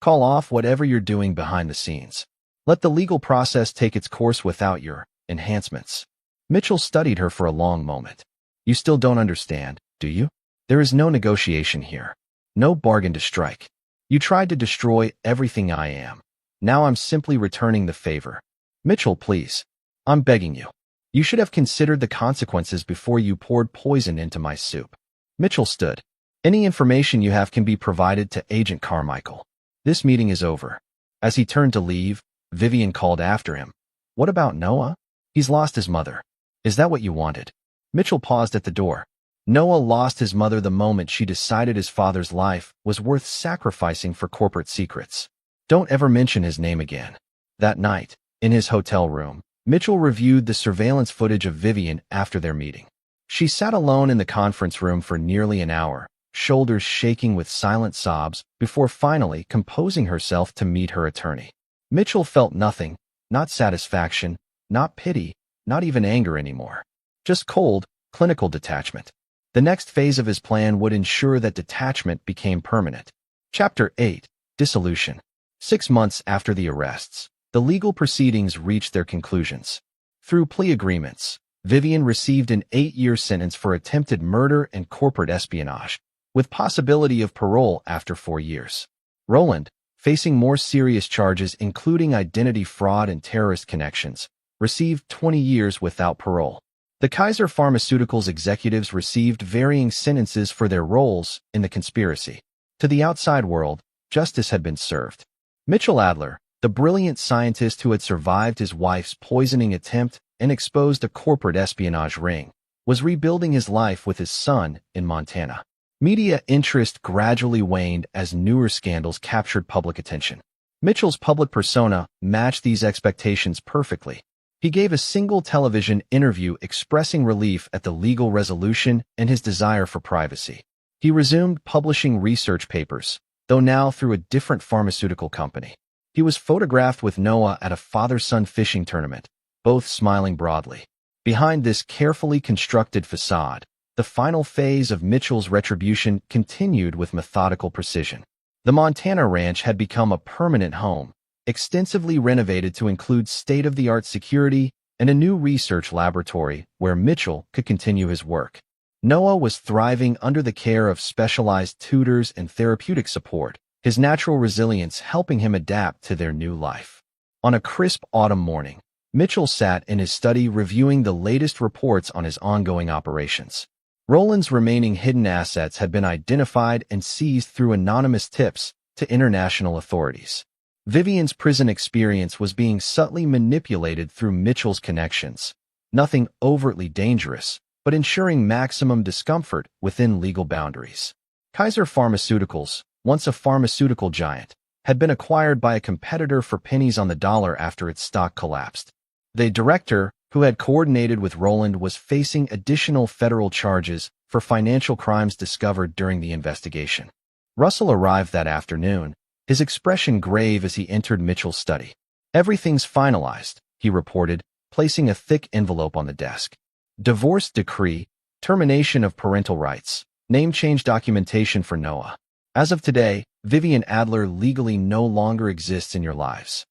call off whatever you're doing behind the scenes. Let the legal process take its course without your enhancements. Mitchell studied her for a long moment. You still don't understand, do you? There is no negotiation here. No bargain to strike. You tried to destroy everything I am. Now I'm simply returning the favor. Mitchell, please. I'm begging you. You should have considered the consequences before you poured poison into my soup. Mitchell stood. Any information you have can be provided to Agent Carmichael. This meeting is over. As he turned to leave, Vivian called after him. What about Noah? He's lost his mother. Is that what you wanted? Mitchell paused at the door. Noah lost his mother the moment she decided his father's life was worth sacrificing for corporate secrets. Don't ever mention his name again. That night, in his hotel room, Mitchell reviewed the surveillance footage of Vivian after their meeting. She sat alone in the conference room for nearly an hour, shoulders shaking with silent sobs, before finally composing herself to meet her attorney. Mitchell felt nothing, not satisfaction, not pity, not even anger anymore. Just cold, clinical detachment. The next phase of his plan would ensure that detachment became permanent. Chapter 8. Dissolution. 6 months after the arrests, the legal proceedings reached their conclusions. Through plea agreements, Vivian received an 8-year sentence for attempted murder and corporate espionage, with possibility of parole after 4 years. Roland, facing more serious charges including identity fraud and terrorist connections, received 20 years without parole. The Kaiser Pharmaceuticals executives received varying sentences for their roles in the conspiracy. To the outside world, justice had been served. Mitchell Adler, the brilliant scientist who had survived his wife's poisoning attempt and exposed a corporate espionage ring, was rebuilding his life with his son in Montana. Media interest gradually waned as newer scandals captured public attention. Mitchell's public persona matched these expectations perfectly. He gave a single television interview expressing relief at the legal resolution and his desire for privacy. He resumed publishing research papers, though now through a different pharmaceutical company. He was photographed with Noah at a father-son fishing tournament, both smiling broadly. Behind this carefully constructed facade, the final phase of Mitchell's retribution continued with methodical precision. The Montana ranch had become a permanent home, extensively renovated to include state-of-the-art security and a new research laboratory where Mitchell could continue his work. Noah was thriving under the care of specialized tutors and therapeutic support, his natural resilience helping him adapt to their new life. On a crisp autumn morning, Mitchell sat in his study reviewing the latest reports on his ongoing operations. Roland's remaining hidden assets had been identified and seized through anonymous tips to international authorities. Vivian's prison experience was being subtly manipulated through Mitchell's connections. Nothing overtly dangerous, but ensuring maximum discomfort within legal boundaries. Kaiser Pharmaceuticals, once a pharmaceutical giant, had been acquired by a competitor for pennies on the dollar after its stock collapsed. The director, who had coordinated with Roland, was facing additional federal charges for financial crimes discovered during the investigation. Russell arrived that afternoon, his expression grave as he entered Mitchell's study. Everything's finalized, he reported, placing a thick envelope on the desk. Divorce decree, termination of parental rights, name change documentation for Noah. As of today, Vivian Adler legally no longer exists in your lives.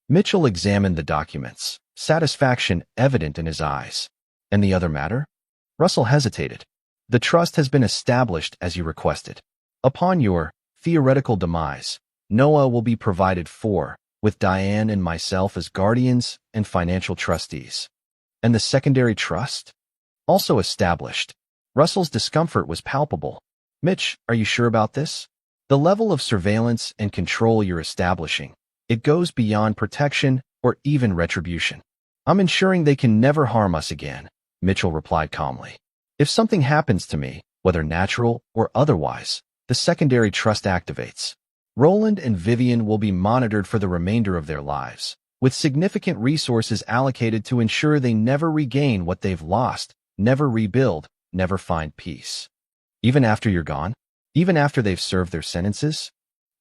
Mitchell examined the documents, satisfaction evident in his eyes. And the other matter? Russell hesitated. The trust has been established as you requested. Upon your theoretical demise, Noah will be provided for, with Diane and myself as guardians and financial trustees. And the secondary trust? Also established. Russell's discomfort was palpable. Mitch, are you sure about this? The level of surveillance and control you're establishing, it goes beyond protection or even retribution. I'm ensuring they can never harm us again, Mitchell replied calmly. If something happens to me, whether natural or otherwise, the secondary trust activates. Roland and Vivian will be monitored for the remainder of their lives, with significant resources allocated to ensure they never regain what they've lost, never rebuild, never find peace. Even after you're gone? Even after they've served their sentences?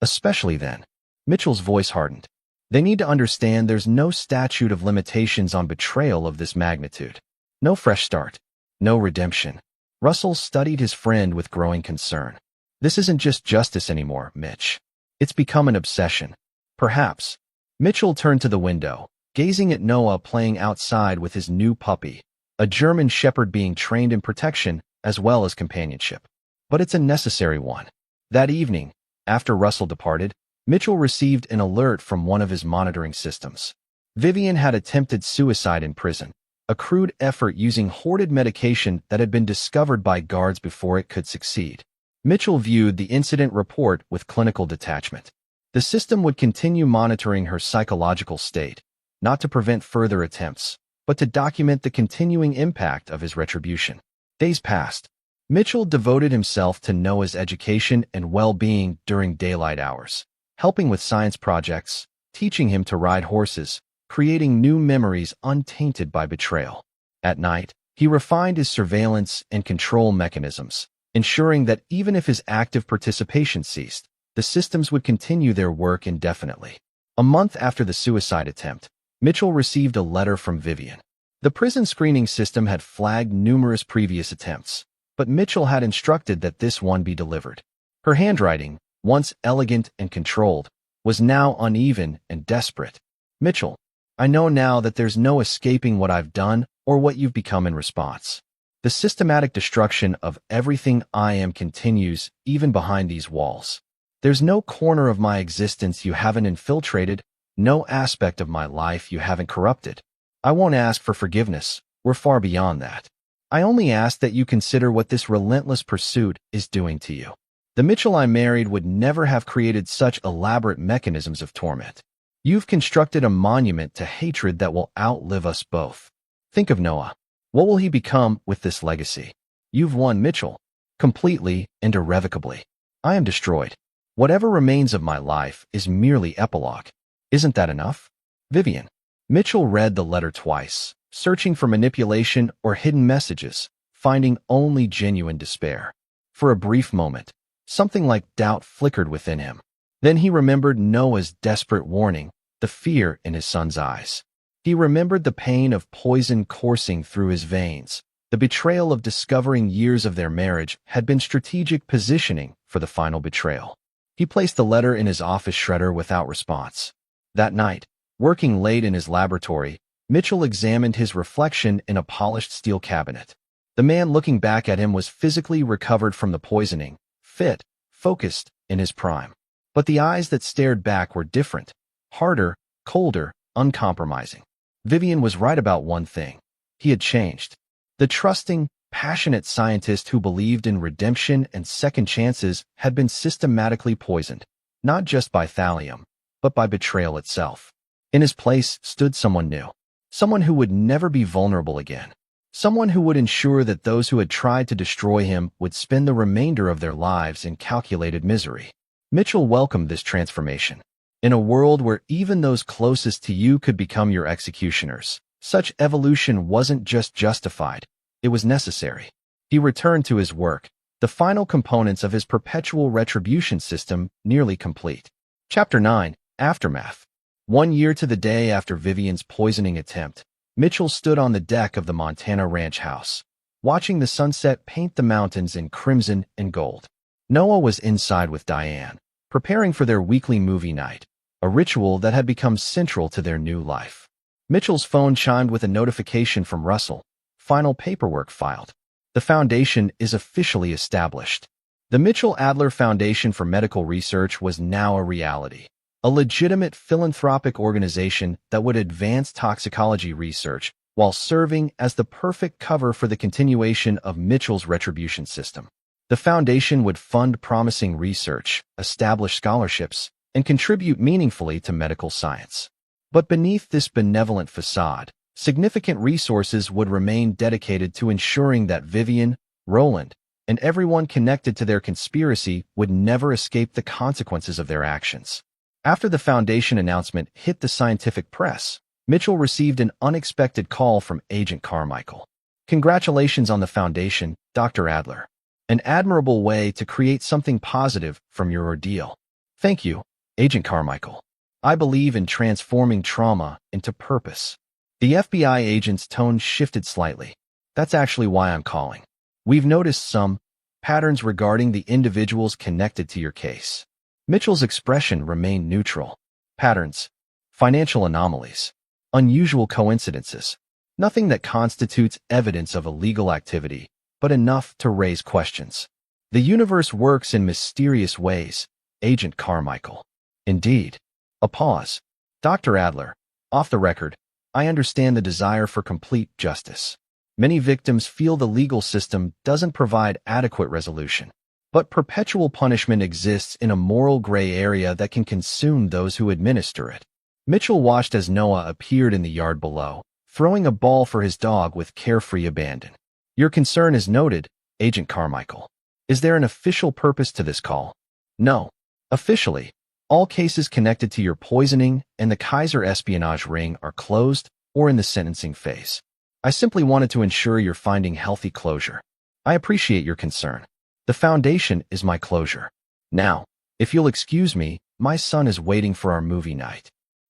Especially then. Mitchell's voice hardened. They need to understand there's no statute of limitations on betrayal of this magnitude. No fresh start. No redemption. Russell studied his friend with growing concern. This isn't just justice anymore, Mitch. It's become an obsession. Perhaps. Mitchell turned to the window, gazing at Noah playing outside with his new puppy, a German shepherd being trained in protection as well as companionship. But it's a necessary one. That evening, After Russell departed, Mitchell received an alert from one of his monitoring systems. Vivian had attempted suicide in prison, a crude effort using hoarded medication that had been discovered by guards before it could succeed. Mitchell viewed the incident report with clinical detachment. The system would continue monitoring her psychological state, not to prevent further attempts, but to document the continuing impact of his retribution. Days passed. Mitchell devoted himself to Noah's education and well-being during daylight hours, helping with science projects, teaching him to ride horses, creating new memories untainted by betrayal. At night, he refined his surveillance and control mechanisms, ensuring that even if his active participation ceased, the systems would continue their work indefinitely. A month after the suicide attempt, Mitchell received a letter from Vivian. The prison screening system had flagged numerous previous attempts, but Mitchell had instructed that this one be delivered. Her handwriting, once elegant and controlled, was now uneven and desperate. Mitchell, I know now that there's no escaping what I've done or what you've become in response. The systematic destruction of everything I am continues even behind these walls. There's no corner of my existence you haven't infiltrated, no aspect of my life you haven't corrupted. I won't ask for forgiveness, we're far beyond that. I only ask that you consider what this relentless pursuit is doing to you. The Mitchell I married would never have created such elaborate mechanisms of torment. You've constructed a monument to hatred that will outlive us both. Think of Noah. What will he become with this legacy? You've won Mitchell, completely and irrevocably. I am destroyed. Whatever remains of my life is merely epilogue. Isn't that enough? Vivian. Mitchell read the letter twice, searching for manipulation or hidden messages, finding only genuine despair. For a brief moment, something like doubt flickered within him. Then he remembered Noah's desperate warning, the fear in his son's eyes. He remembered the pain of poison coursing through his veins. The betrayal of discovering years of their marriage had been strategic positioning for the final betrayal. He placed the letter in his office shredder without response. That night, working late in his laboratory, Mitchell examined his reflection in a polished steel cabinet. The man looking back at him was physically recovered from the poisoning, fit, focused, in his prime. But the eyes that stared back were different, harder, colder, uncompromising. Vivian was right about one thing. He had changed. The trusting, passionate scientist who believed in redemption and second chances had been systematically poisoned, not just by thallium, but by betrayal itself. In his place stood someone new, someone who would never be vulnerable again, someone who would ensure that those who had tried to destroy him would spend the remainder of their lives in calculated misery. Mitchell welcomed this transformation. In a world where even those closest to you could become your executioners, such evolution wasn't just justified, it was necessary. He returned to his work, the final components of his perpetual retribution system nearly complete. Chapter 9, Aftermath. 1 year to the day after Vivian's poisoning attempt, Mitchell stood on the deck of the Montana ranch house, watching the sunset paint the mountains in crimson and gold. Noah was inside with Diane, preparing for their weekly movie night, a ritual that had become central to their new life. Mitchell's phone chimed with a notification from Russell. Final paperwork filed. The foundation is officially established. The Mitchell-Adler Foundation for Medical Research was now a reality, a legitimate philanthropic organization that would advance toxicology research while serving as the perfect cover for the continuation of Mitchell's retribution system. The foundation would fund promising research, establish scholarships, and contribute meaningfully to medical science. But beneath this benevolent facade, significant resources would remain dedicated to ensuring that Vivian, Roland, and everyone connected to their conspiracy would never escape the consequences of their actions. After the foundation announcement hit the scientific press, Mitchell received an unexpected call from Agent Carmichael. "Congratulations on the foundation, Dr. Adler. An admirable way to create something positive from your ordeal." "Thank you, Agent Carmichael. I believe in transforming trauma into purpose." The FBI agent's tone shifted slightly. "That's actually why I'm calling. We've noticed some patterns regarding the individuals connected to your case." Mitchell's expression remained neutral. "Patterns, financial anomalies, unusual coincidences. Nothing that constitutes evidence of illegal activity, but enough to raise questions. The universe works in mysterious ways, Agent Carmichael. Indeed. A pause. Dr. Adler, off the record, I understand the desire for complete justice. Many victims feel the legal system doesn't provide adequate resolution. But perpetual punishment exists in a moral gray area that can consume those who administer it. Mitchell watched as Noah appeared in the yard below, throwing a ball for his dog with carefree abandon. Your concern is noted, Agent Carmichael. Is there an official purpose to this call? No. Officially, all cases connected to your poisoning and the Kaiser espionage ring are closed or in the sentencing phase. I simply wanted to ensure you're finding healthy closure. I appreciate your concern. The foundation is my closure. Now, if you'll excuse me, my son is waiting for our movie night.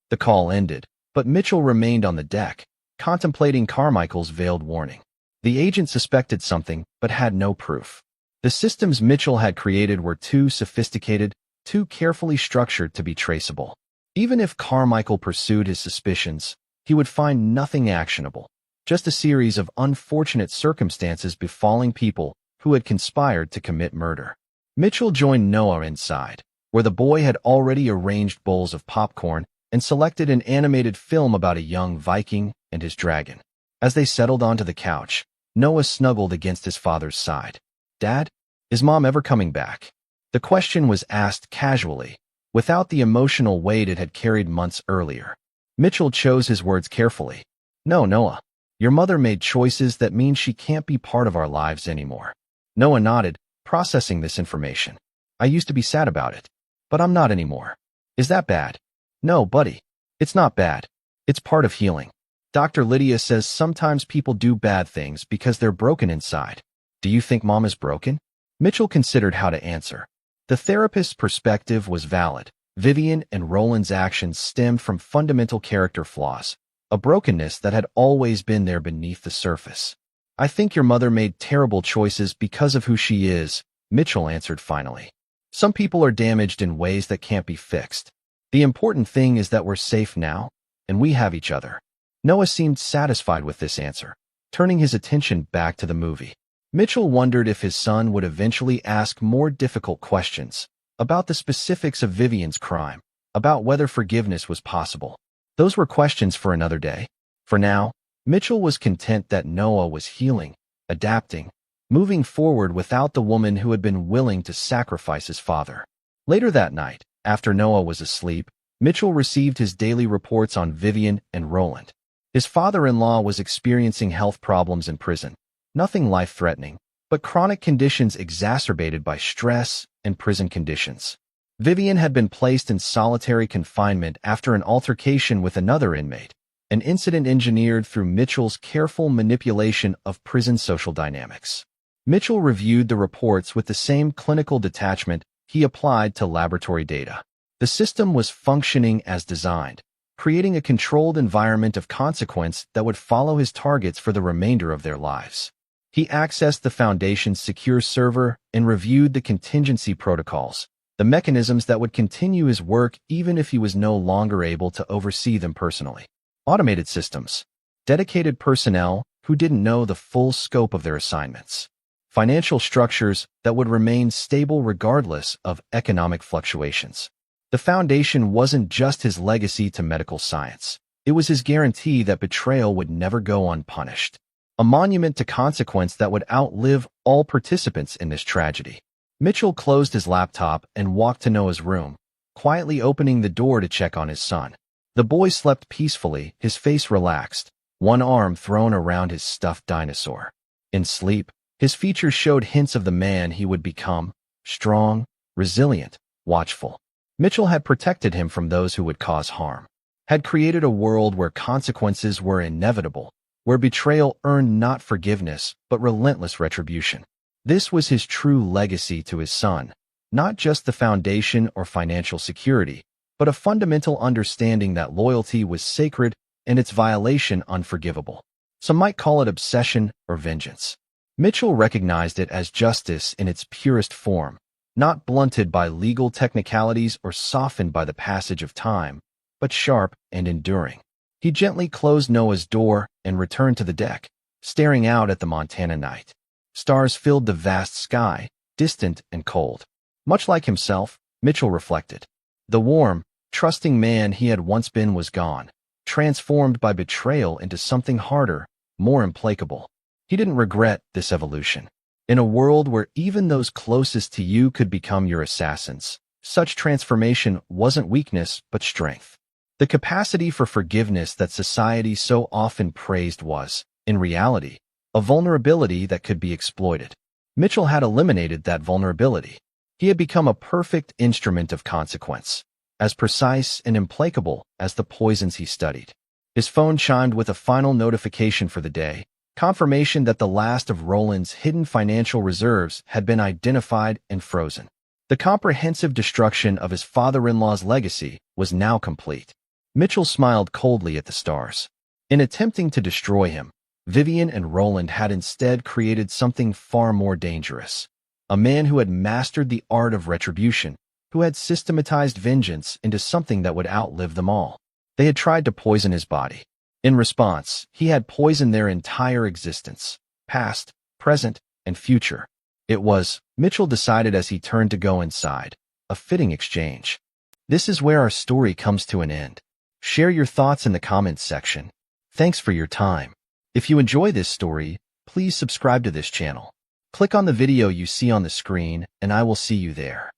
The call ended, but Mitchell remained on the deck, contemplating Carmichael's veiled warning. The agent suspected something, but had no proof. The systems Mitchell had created were too sophisticated, too carefully structured to be traceable. Even if Carmichael pursued his suspicions, he would find nothing actionable, just a series of unfortunate circumstances befalling people who had conspired to commit murder. Mitchell joined Noah inside, where the boy had already arranged bowls of popcorn and selected an animated film about a young Viking and his dragon. As they settled onto the couch, Noah snuggled against his father's side. Dad, is Mom ever coming back? The question was asked casually, without the emotional weight it had carried months earlier. Mitchell chose his words carefully. No, Noah. Your mother made choices that mean she can't be part of our lives anymore. Noah nodded, processing this information. I used to be sad about it, but I'm not anymore. Is that bad? No, buddy. It's not bad. It's part of healing. Dr. Lydia says sometimes people do bad things because they're broken inside. Do you think Mom is broken? Mitchell considered how to answer. The therapist's perspective was valid. Vivian and Roland's actions stemmed from fundamental character flaws, a brokenness that had always been there beneath the surface. I think your mother made terrible choices because of who she is, Mitchell answered finally. Some people are damaged in ways that can't be fixed. The important thing is that we're safe now, and we have each other. Noah seemed satisfied with this answer, turning his attention back to the movie. Mitchell wondered if his son would eventually ask more difficult questions about the specifics of Vivian's crime, about whether forgiveness was possible. Those were questions for another day. For now, Mitchell was content that Noah was healing, adapting, moving forward without the woman who had been willing to sacrifice his father. Later that night, after Noah was asleep, Mitchell received his daily reports on Vivian and Roland. His father-in-law was experiencing health problems in prison. Nothing life-threatening, but chronic conditions exacerbated by stress and prison conditions. Vivian had been placed in solitary confinement after an altercation with another inmate, an incident engineered through Mitchell's careful manipulation of prison social dynamics. Mitchell reviewed the reports with the same clinical detachment he applied to laboratory data. The system was functioning as designed, creating a controlled environment of consequence that would follow his targets for the remainder of their lives. He accessed the Foundation's secure server and reviewed the contingency protocols, the mechanisms that would continue his work even if he was no longer able to oversee them personally. Automated systems, dedicated personnel who didn't know the full scope of their assignments, financial structures that would remain stable regardless of economic fluctuations. The Foundation wasn't just his legacy to medical science. It was his guarantee that betrayal would never go unpunished. A monument to consequence that would outlive all participants in this tragedy. Mitchell closed his laptop and walked to Noah's room, quietly opening the door to check on his son. The boy slept peacefully, his face relaxed, one arm thrown around his stuffed dinosaur. In sleep, his features showed hints of the man he would become, strong, resilient, watchful. Mitchell had protected him from those who would cause harm, had created a world where consequences were inevitable, where betrayal earned not forgiveness but relentless retribution. This was his true legacy to his son, not just the foundation or financial security, but a fundamental understanding that loyalty was sacred and its violation unforgivable. Some might call it obsession or vengeance. Mitchell recognized it as justice in its purest form, not blunted by legal technicalities or softened by the passage of time, but sharp and enduring. He gently closed Noah's door and returned to the deck, staring out at the Montana night. Stars filled the vast sky, distant and cold. Much like himself, Mitchell reflected. The warm, trusting man he had once been was gone, transformed by betrayal into something harder, more implacable. He didn't regret this evolution. In a world where even those closest to you could become your assassins, such transformation wasn't weakness but strength. The capacity for forgiveness that society so often praised was, in reality, a vulnerability that could be exploited. Mitchell had eliminated that vulnerability. He had become a perfect instrument of consequence, as precise and implacable as the poisons he studied. His phone chimed with a final notification for the day, confirmation that the last of Roland's hidden financial reserves had been identified and frozen. The comprehensive destruction of his father-in-law's legacy was now complete. Mitchell smiled coldly at the stars. In attempting to destroy him, Vivian and Roland had instead created something far more dangerous. A man who had mastered the art of retribution, who had systematized vengeance into something that would outlive them all. They had tried to poison his body. In response, he had poisoned their entire existence, past, present, and future. It was, Mitchell decided as he turned to go inside, a fitting exchange. This is where our story comes to an end. Share your thoughts in the comments section. Thanks for your time. If you enjoy this story, please subscribe to this channel. Click on the video you see on the screen, and I will see you there.